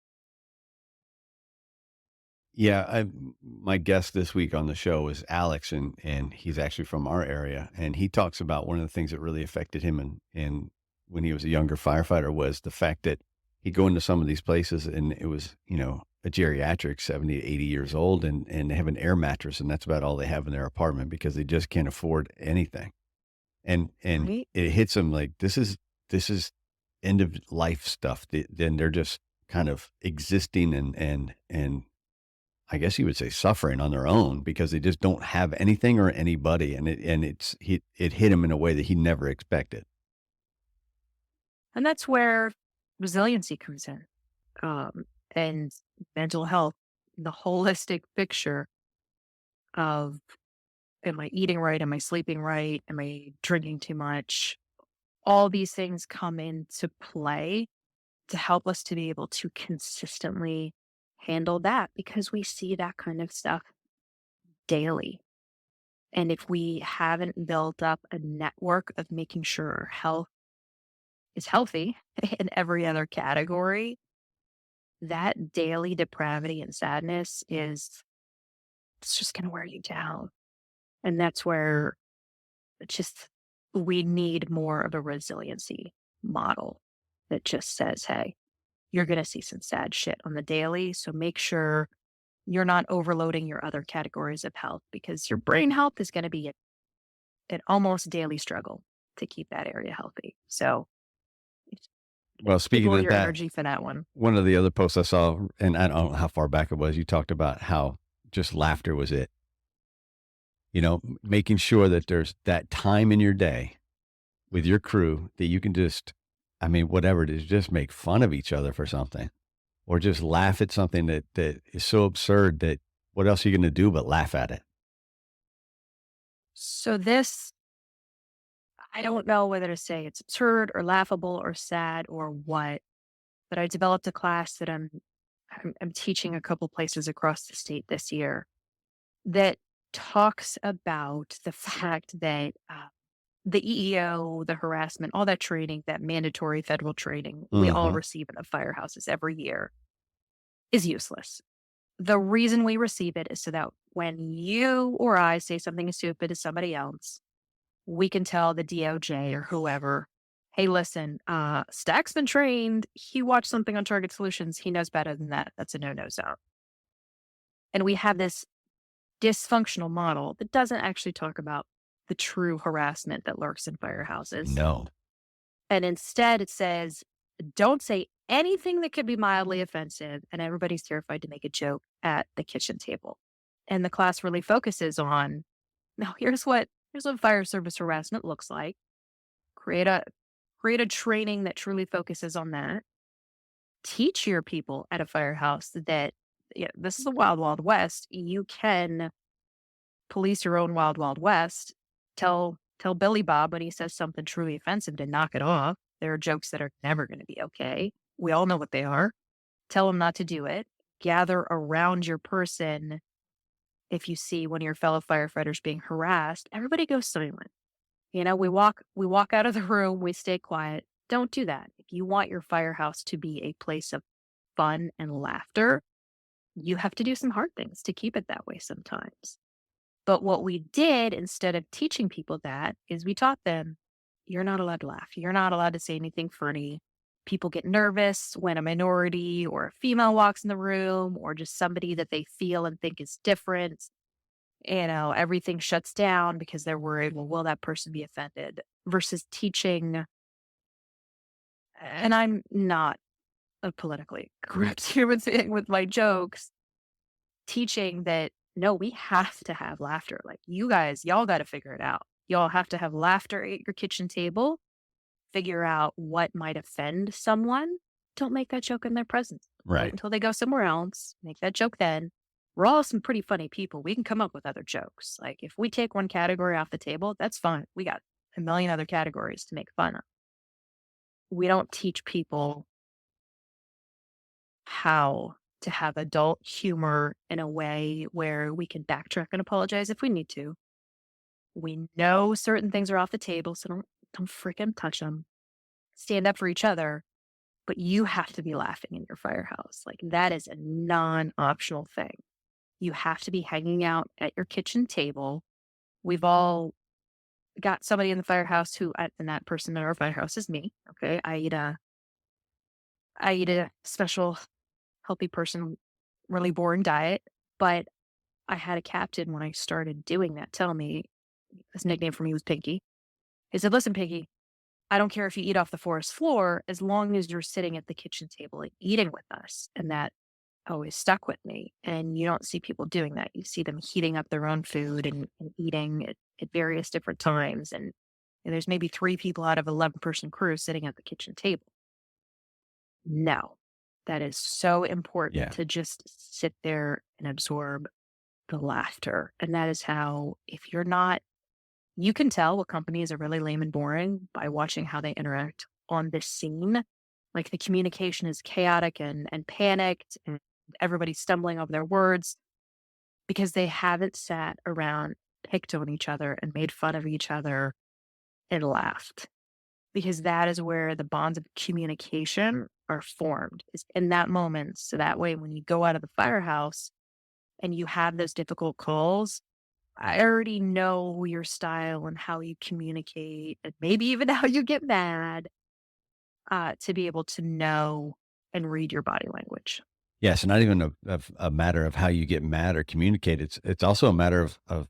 Yeah, my guest this week on the show is Alex, and he's actually from our area, and he talks about one of the things that really affected him and when he was a younger firefighter was the fact that he'd go into some of these places and it was, a geriatric 70 to 80 years old and they have an air mattress and that's about all they have in their apartment because they just can't afford anything. And
Right?
it hits them like this is end of life stuff. Then they're just kind of existing and I guess you would say suffering on their own because they just don't have anything or anybody. And it hit him in a way that he never expected.
And that's where resiliency comes in, and mental health, the holistic picture of, am I eating right? Am I sleeping right? Am I drinking too much? All these things come into play to help us to be able to consistently handle that, because we see that kind of stuff daily. And if we haven't built up a network of making sure our health is healthy in every other category, that daily depravity and sadness it's just going to wear you down. And that's where it's just, we need more of a resiliency model that just says, hey, you're going to see some sad shit on the daily. So make sure you're not overloading your other categories of health, because your brain health is going to be an almost daily struggle to keep that area healthy. So
Well, speaking
schedule
of
your
that,
energy for that one.
one of the other posts I saw, and I don't know how far back it was, you talked about how just laughter was it. Making sure that there's that time in your day with your crew that you can just, I mean, whatever it is, just make fun of each other for something, or just laugh at something that is so absurd that what else are you going to do but laugh at it?
So this, I don't know whether to say it's absurd or laughable or sad or what, but I developed a class that I'm teaching a couple places across the state this year that talks about the fact that the EEO, the harassment, all that training, that mandatory federal training we all
Hmm.
receive in the firehouses every year is useless. The reason we receive it is so that when you or I say something stupid to somebody else, we can tell the DOJ or whoever, hey, listen, Stack's been trained. He watched something on Target Solutions. He knows better than that. That's a no-no zone. And we have this dysfunctional model that doesn't actually talk about the true harassment that lurks in firehouses.
No.
And instead it says, don't say anything that could be mildly offensive. And everybody's terrified to make a joke at the kitchen table. And the class really focuses on, now here's what fire service harassment looks like. Create a create a training that truly focuses on that. Teach your people at a firehouse that, yeah, this is the wild, wild west. You can police your own wild, wild west. Tell Billy Bob when he says something truly offensive to knock it off. There are jokes that are never going to be okay. We all know what they are. Tell him not to do it. Gather around your person. If you see one of your fellow firefighters being harassed, everybody goes silent. We walk out of the room, we stay quiet. Don't do that. If you want your firehouse to be a place of fun and laughter, you have to do some hard things to keep it that way sometimes. But what we did, instead of teaching people that, is we taught them, you're not allowed to laugh. You're not allowed to say anything funny. People get nervous when a minority or a female walks in the room, or just somebody that they feel and think is different. Everything shuts down because they're worried, well, will that person be offended? Versus teaching, and I'm not a politically correct human being with my jokes, teaching that no, we have to have laughter. Like, you guys, y'all got to figure it out. Y'all have to have laughter at your kitchen table, figure out what might offend someone. Don't make that joke in their presence. Wait
Right.
until they go somewhere else, make that joke then. We're all some pretty funny people. We can come up with other jokes. Like, if we take one category off the table, that's fine. We got a million other categories to make fun of. We don't teach people how to have adult humor in a way where we can backtrack and apologize if we need to. We know certain things are off the table, so don't freaking touch them. Stand up for each other, but you have to be laughing in your firehouse. Like, that is a non-optional thing. You have to be hanging out at your kitchen table. We've all got somebody in the firehouse and that person in our firehouse is me. Okay. I eat a special healthy person, really boring diet, but I had a captain when I started doing that tell me, his nickname for me was Pinky. He said, listen, Pinky, I don't care if you eat off the forest floor as long as you're sitting at the kitchen table and eating with us. And that always stuck with me. And you don't see people doing that. You see them heating up their own food and eating at various different times. And And there's maybe 3 people out of 11-person crew sitting at the kitchen table. No, that is so important
Yeah.
to just sit there and absorb the laughter. And that is how, if you're not, you can tell what companies are really lame and boring by watching how they interact on this scene. Like the communication is chaotic and panicked, and everybody's stumbling over their words because they haven't sat around, picked on each other, and made fun of each other and laughed. Because that is where the bonds of communication are formed, is in that moment. So that way, when you go out of the firehouse and you have those difficult calls, I already know your style and how you communicate, and maybe even how you get mad, to be able to know and read your body language.
Yes, not even a matter of how you get mad or communicate. It's also a matter of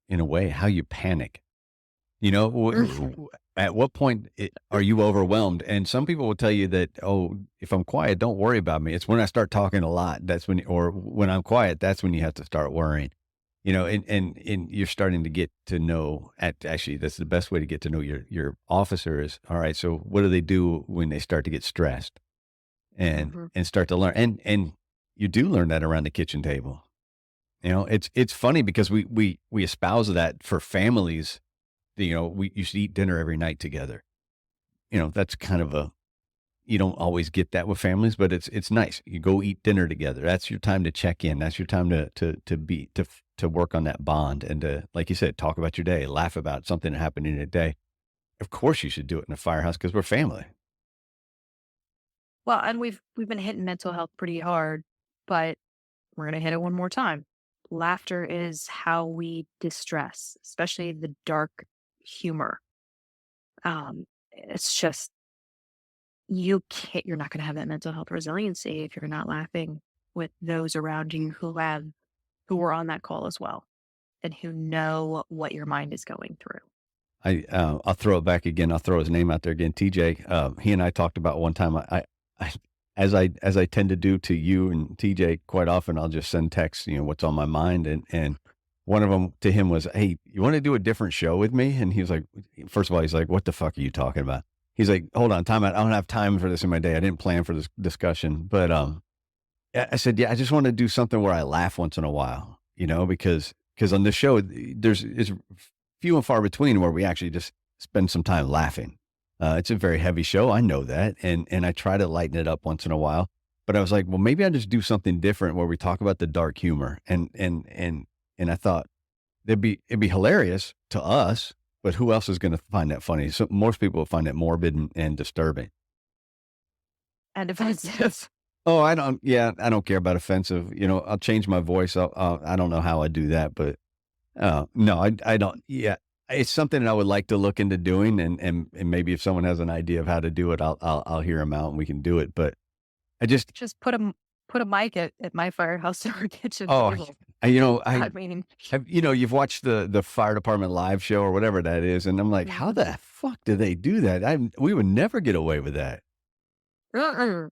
in a way how you panic. You know, at what point are you overwhelmed? And some people will tell you that, oh, if I'm quiet, don't worry about me. It's when I start talking a lot, that's when, or when I'm quiet, that's when you have to start worrying. You know, and you're starting to get to know. Actually, that's the best way to get to know your officer is, all right. So what do they do when they start to get stressed
Mhm.
and start to learn? And you do learn that around the kitchen table. You know, it's funny because we espouse that for families. You know, we used to eat dinner every night together. You know, that's kind of a, you don't always get that with families, but it's nice. You go eat dinner together. That's your time to check in. That's your time to work on that bond and to, like you said, talk about your day, laugh about something that happened in your day. Of course, you should do it in a firehouse because we're family.
Well, and we've been hitting mental health pretty hard, but we're gonna hit it one more time. Laughter is how we distress, especially the dark humor. It's just you're not gonna have that mental health resiliency if you're not laughing with those around you who were on that call as well and who know what your mind is going through.
I'll throw it back again. I'll throw his name out there again. TJ. He and I talked about one time. I as I tend to do to you and TJ quite often. I'll just send texts. You know what's on my mind, and one of them to him was, "Hey, you want to do a different show with me?" And he was like, first of all, he's like, "What the fuck are you talking about?" He's like, "Hold on, time out. I don't have time for this in my day. I didn't plan for this discussion." But I said, "Yeah, I just want to do something where I laugh once in a while, you know, because on this show, it's few and far between where we actually just spend some time laughing. It's a very heavy show. I know that, and I try to lighten it up once in a while. But I was like, well, maybe I just do something different where we talk about the dark humor, and I thought it'd be hilarious to us, but who else is going to find that funny? So most people will find it morbid and disturbing.
And offensive.
Oh, I don't. Yeah, I don't care about offensive. You know, I'll change my voice. I don't know how I do that, but no, I don't. Yeah, it's something that I would like to look into doing, and maybe if someone has an idea of how to do it, I'll hear them out and we can do it. But I just,
Just put a mic at my firehouse or kitchen
oh,
table.
I
I mean,
have, you've watched the fire department live show or whatever that is, and I'm like, how
mhm.
the fuck do they do that? We would never get away with that.
Mm-mm.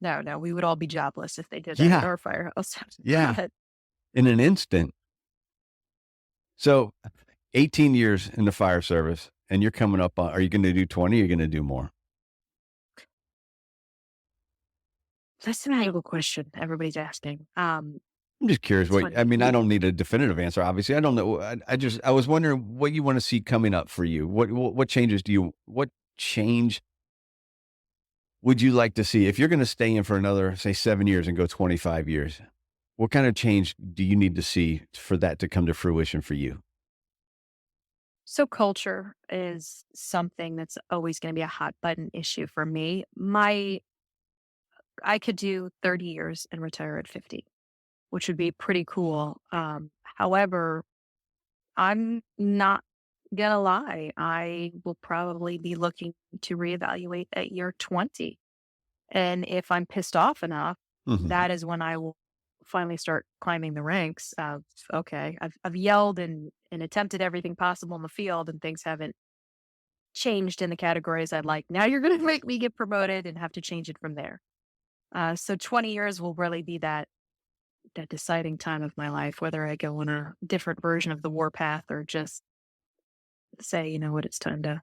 No, we would all be jobless if they did that at
Yeah,
our firehouse.
yeah,
But
in an instant. So, 18 years in the fire service, and you're coming up on. Are you going to do 20? Or are you going to do more?
that's an angle question everybody's asking.
I'm just curious
It's
what I
funny.
mean, I don't need a definitive answer, obviously. I don't know. I was wondering what you want to see coming up for you. What changes what change would you like to see if you're going to stay in for another, say, 7 years and go 25 years? What kind of change do you need to see for that to come to fruition for you?
So culture is something that's always going to be a hot button issue for me. I could do 30 years and retire at 50, which would be pretty cool. However, I'm not gonna lie. I will probably be looking to reevaluate at year 20. And if I'm pissed off enough,
Mhm.
that is when I will finally start climbing the ranks of, okay, I've yelled and attempted everything possible in the field and things haven't changed in the categories I'd like. Now you're gonna make me get promoted and have to change it from there. So 20 years will really be that deciding time of my life, whether I go on a different version of the warpath or just say, you know what, it's time to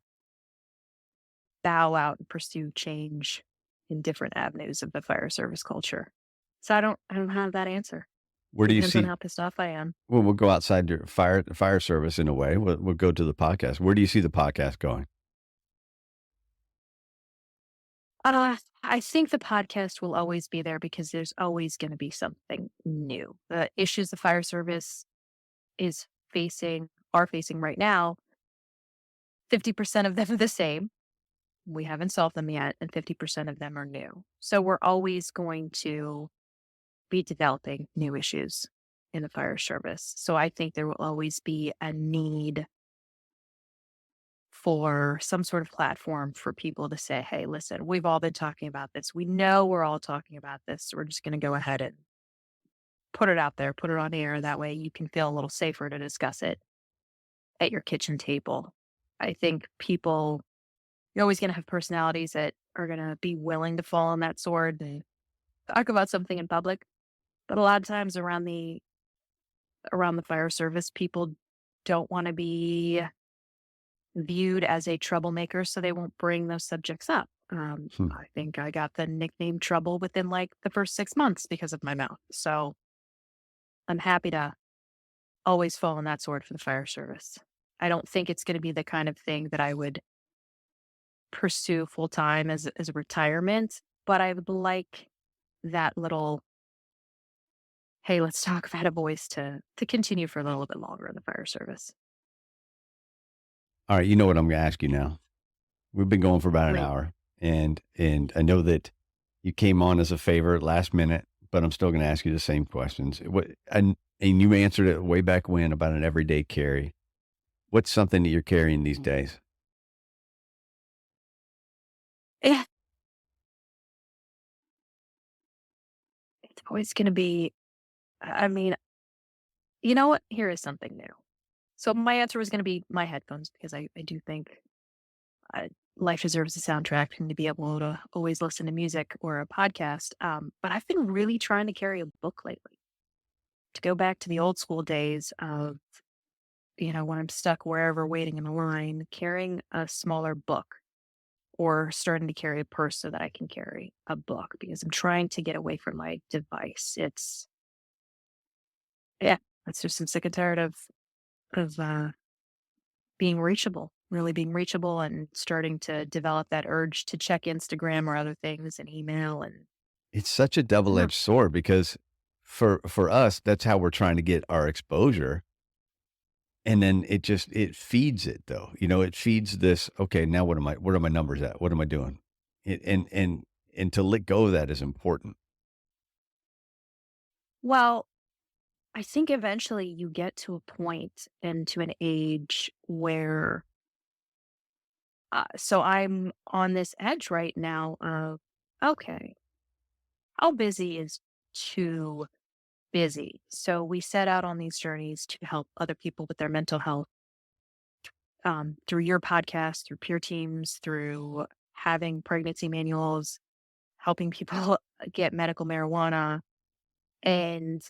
bow out and pursue change in different avenues of the fire service culture. So I don't have that answer.
Where do you
Depends on
see?
how pissed off I am.
Well, we'll go outside your fire service in a way. We'll go to the podcast. Where do you see the podcast going?
I think the podcast will always be there because there's always going to be something new. The issues the fire service is are facing right now, 50% of them are the same. We haven't solved them yet, and 50% of them are new. So we're always going to be developing new issues in the fire service. So I think there will always be a need for some sort of platform for people to say, hey, listen, we've all been talking about this. We know we're all talking about this. We're just going to go ahead and put it out there, put it on air. That way you can feel a little safer to discuss it at your kitchen table. I think you're always going to have personalities that are going to be willing to fall on that sword and talk about something in public. But a lot of times around the fire service, people don't want to be viewed as a troublemaker, so they won't bring those subjects up.
Hmm.
I think I got the nickname trouble within like the first 6 months because of my mouth. So I'm happy to always fall on that sword for the fire service. I don't think it's going to be the kind of thing that I would pursue full time as a retirement, but I would like that little, hey, let's talk about a voice to continue for a little bit longer in the fire service.
All right, you know what I'm going to ask you now. We've been going for about an
Wait,
hour, and I know that you came on as a favor last minute, but I'm still going to ask you the same questions. And you answered it way back when about an everyday carry. What's something that you're carrying these days?
yeah, it's always going to be, I mean, you know what? Here is something new. So my answer was going to be my headphones because I do think uh, life deserves a soundtrack and to be able to always listen to music or a podcast. But I've been really trying to carry a book lately to go back to the old school days of, when I'm stuck wherever waiting in a line, carrying a smaller book or starting to carry a purse so that I can carry a book because I'm trying to get away from my device. Yeah, it's just I'm sick and tired of being reachable, really being reachable and starting to develop that urge to check Instagram or other things and email and
It's such a
yeah.
double-edged sword because for us, that's how we're trying to get our exposure. And then it feeds it though. It feeds this, okay, now what are my numbers at? What am I doing? And to let go of that is important.
Well, I think eventually you get to a point and to an age where so I'm on this edge right now of okay, how busy is too busy? So we set out on these journeys to help other people with their mental health through your podcast, through peer teams, through having pregnancy manuals, helping people get medical marijuana. And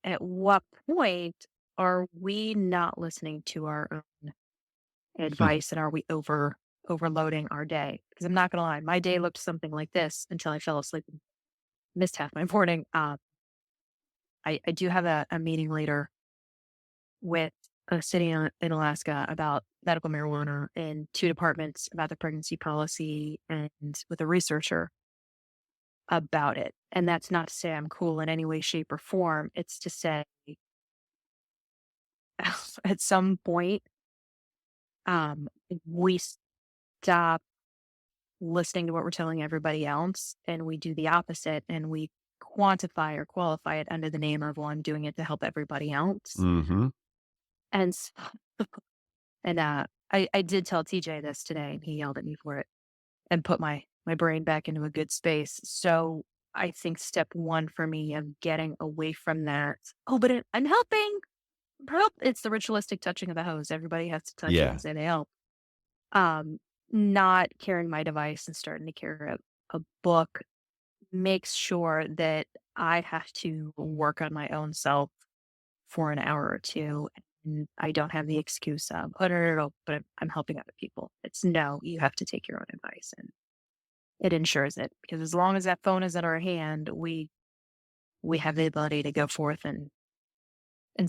at what point are we not listening to our own advice and are we overloading our day? Because I'm not gonna lie, my day looked something like this until I fell asleep and missed half my morning. I do have a meeting later with a city in Alaska about medical marijuana and two departments about the pregnancy policy and with a researcher about it. And that's not to say I'm cool in any way, shape, or form. It's to say at some point, we stop listening to what we're telling everybody else and we do the opposite and we quantify or qualify it under the name of, well, I'm doing it to help everybody else.
Mhm.
And I did tell TJ this today and he yelled at me for it and put my brain back into a good space. So I think step one for me of getting away from that. Oh, but I'm helping. Help. It's the ritualistic touching of the hose. Everybody has to touch it
Yeah.
and say they help. Um, Not carrying my device and starting to carry a book makes sure that I have to work on my own self for an hour or two. And I don't have the excuse of, oh, no, no, no, but I'm helping other people. It's no, you have to take your own advice. And it ensures it because as long as that phone is in our hand, we have the ability to go forth and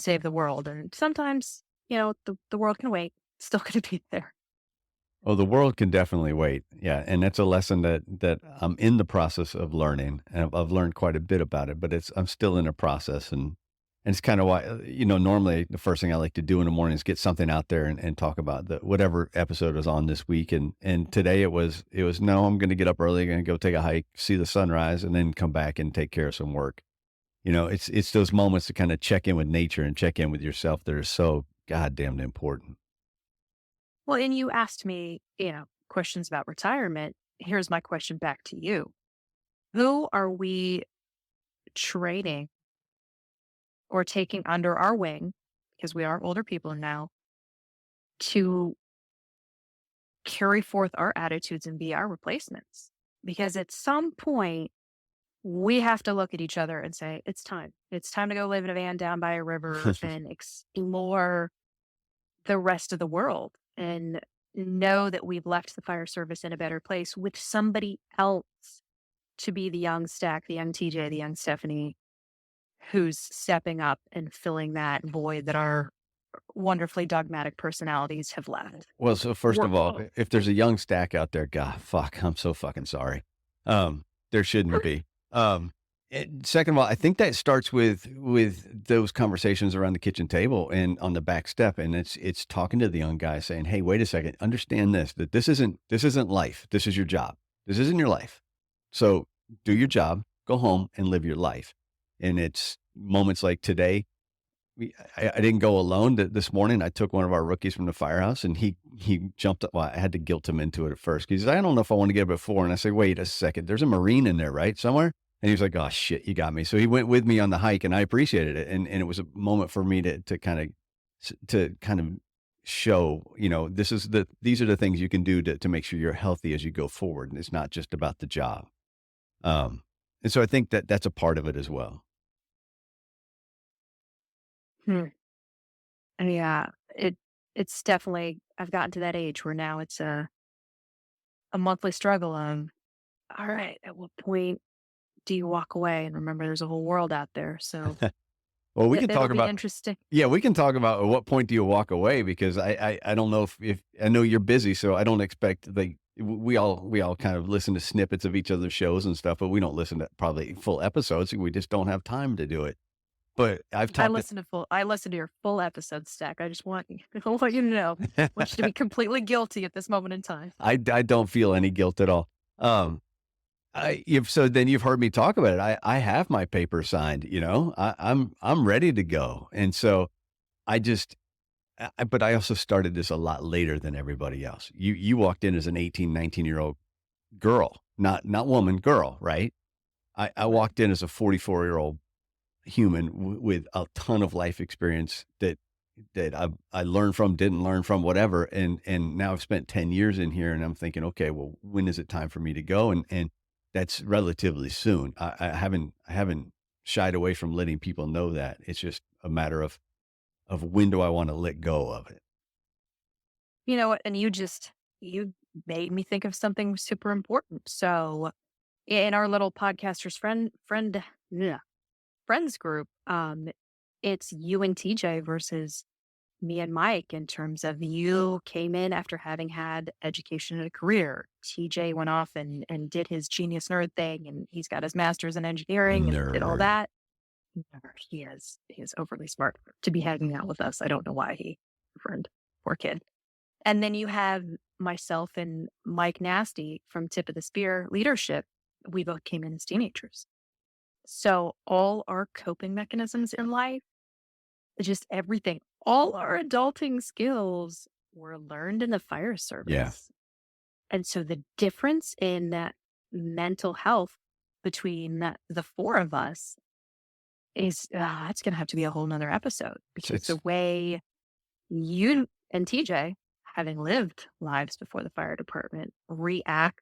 save the world. And sometimes, the world can wait. It's still going to be there.
Oh, the world can definitely wait. Yeah, and that's a lesson that I'm in the process of learning, and I've learned quite a bit about it. But I'm still in a process, and it's kind of why normally the first thing I like to do in the morning is get something out there and talk about whatever episode is on this week. And today it was no, I'm going to get up early, going to go take a hike, see the sunrise, and then come back and take care of some work. It's those moments to kind of check in with nature and check in with yourself that are so goddamn important.
Well, and you asked me, questions about retirement. Here's my question back to you. Who are we training or taking under our wing, because we are older people now, to carry forth our attitudes and be our replacements? Because at some point, we have to look at each other and say, it's time. It's time to go live in a van down by a river and explore the rest of the world and know that we've left the fire service in a better place with somebody else to be the young Stack, the young TJ, the young Stephanie, who's stepping up and filling that void that our wonderfully dogmatic personalities have left.
Well, so first of all, if there's a young Stack out there, God, fuck, I'm so fucking sorry. There shouldn't be. Second of all, I think that starts with those conversations around the kitchen table and on the back step, and it's talking to the young guy saying, "Hey, wait a second, understand that this isn't life. This is your job. This isn't your life. So do your job, go home, and live your life." And it's moments like today. I didn't go alone. This morning, I took one of our rookies from the firehouse, and he jumped up. Well, I had to guilt him into it at first because I don't know if I want to get up at 4. And I say, "Wait a second, there's a Marine in there, right, somewhere?" And he was like, "Oh shit, you got me." So he went with me on the hike, and I appreciated it. And it was a moment for me to kind of show, these are the things you can do to make sure you're healthy as you go forward. And it's not just about the job. And so I think that's a part of it as well.
Hmm. Yeah, it's definitely, I've gotten to that age where now it's a monthly struggle of, all right, at what point do you walk away and remember there's a whole world out there? So
Well, we can
it'll
talk
be
about,
interesting.
yeah, we can talk about at what point do you walk away, because I don't know if I know you're busy, so I don't expect we all kind of listen to snippets of each other's shows and stuff, but we don't listen to probably full episodes. We just don't have time to do it. But I've
I
talked
listen to your full episode, Stack. I just want I want you to know. I want you to be completely guilty at this moment in time.
I don't feel any guilt at all. So then you've heard me talk about it. I have my paper signed, I'm ready to go. And so I just, but I also started this a lot later than everybody else. You walked in as an 18, 19-year-old girl, not woman, girl, right? I walked in as a 44-year-old human with a ton of life experience that I learned from, didn't learn from, whatever. And now I've spent 10 years in here, and I'm thinking, okay, well, when is it time for me to go? And that's relatively soon. I haven't shied away from letting people know that. It's just a matter of when do I want to let go of it.
You know what? And you made me think of something super important. So in our little podcasters friends group, it's you and TJ versus me and Mike in terms of you came in after having had education and a career. TJ went off and did his genius nerd thing, and he's got his master's in engineering and did all
Nerd.
that. He is overly smart to be hanging out with us. I don't know why friend, poor kid. And then you have myself and Mike Nasty from Tip of the Spear Leadership. We both came in as teenagers. So all our coping mechanisms in life, just everything, all our adulting skills were learned in the fire service.
Yeah.
And so the difference in that mental health between the four of us is, that's going to have to be a whole nother episode, because the way you and TJ, having lived lives before the fire department, react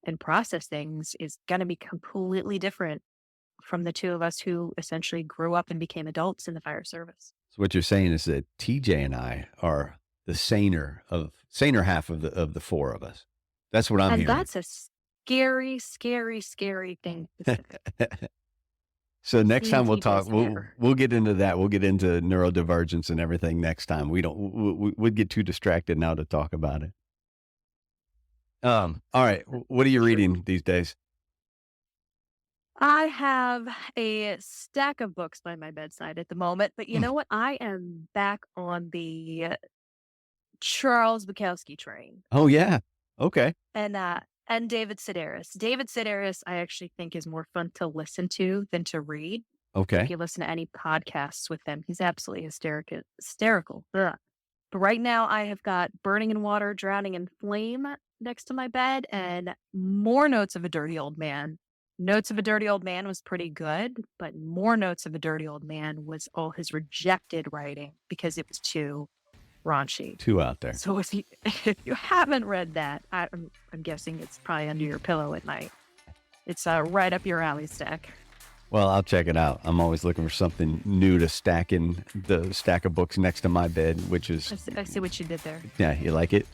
and process things is going to be completely different from the two of us who essentially grew up and became adults in the fire service.
what you're saying is that TJ and I are the saner half of the four of us. That's what I'm
And
hearing.
that's a scary, scary, scary thing to say.
So next time we'll
CNTP
talk,
saner.
we'll get into that. We'll get into neurodivergence and everything next time. We'd get too distracted now to talk about it. All right. What are you reading these days?
I have a stack of books by my bedside at the moment, but you know what? I am back on the Charles Bukowski train.
Oh yeah. Okay.
And David Sedaris. David Sedaris, I actually think is more fun to listen to than to read.
Okay.
If you listen to any podcasts with him, he's absolutely hysterical. Ugh. But right now, I have got Burning in Water, Drowning in Flame next to my bed, and more Notes of a Dirty Old Man. Notes of a Dirty Old Man was pretty good, but more Notes of a Dirty Old Man was all his rejected writing because it was too raunchy.
Too out there.
So if you haven't read that, I'm guessing it's probably under your pillow at night. It's right up your alley stack.
Well, I'll check it out. I'm always looking for something new to stack in the stack of books next to my bed, which is...
I see what you did there.
Yeah, you like it?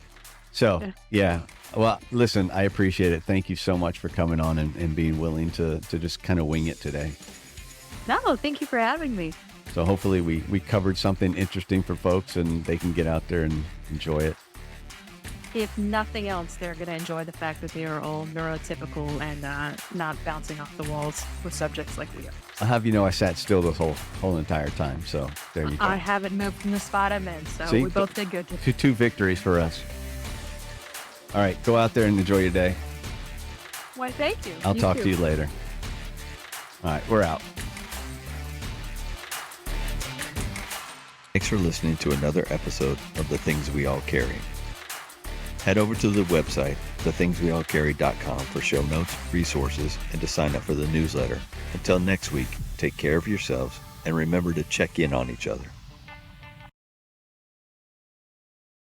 So, yeah. Well, listen, I appreciate it. Thank you so much for coming on and being willing to just kind of wing it today.
No, thank you for having me.
So hopefully we covered something interesting for folks and they can get out there and enjoy it.
If nothing else, they're going to enjoy the fact that they are all neurotypical and not bouncing off the walls with subjects like we are.
I'll have you know I sat still this whole entire time. So there you go.
I haven't moved from the spot I'm in, so
See?
we both did good.
Two victories for us. All right, go out there and enjoy your day.
Why, thank you.
I'll talk to you later. All right, we're out.
Thanks for listening to another episode of The Things We All Carry. Head over to the website, thethingsweallcarry.com for show notes, resources, and to sign up for the newsletter. Until next week, take care of yourselves and remember to check in on each other.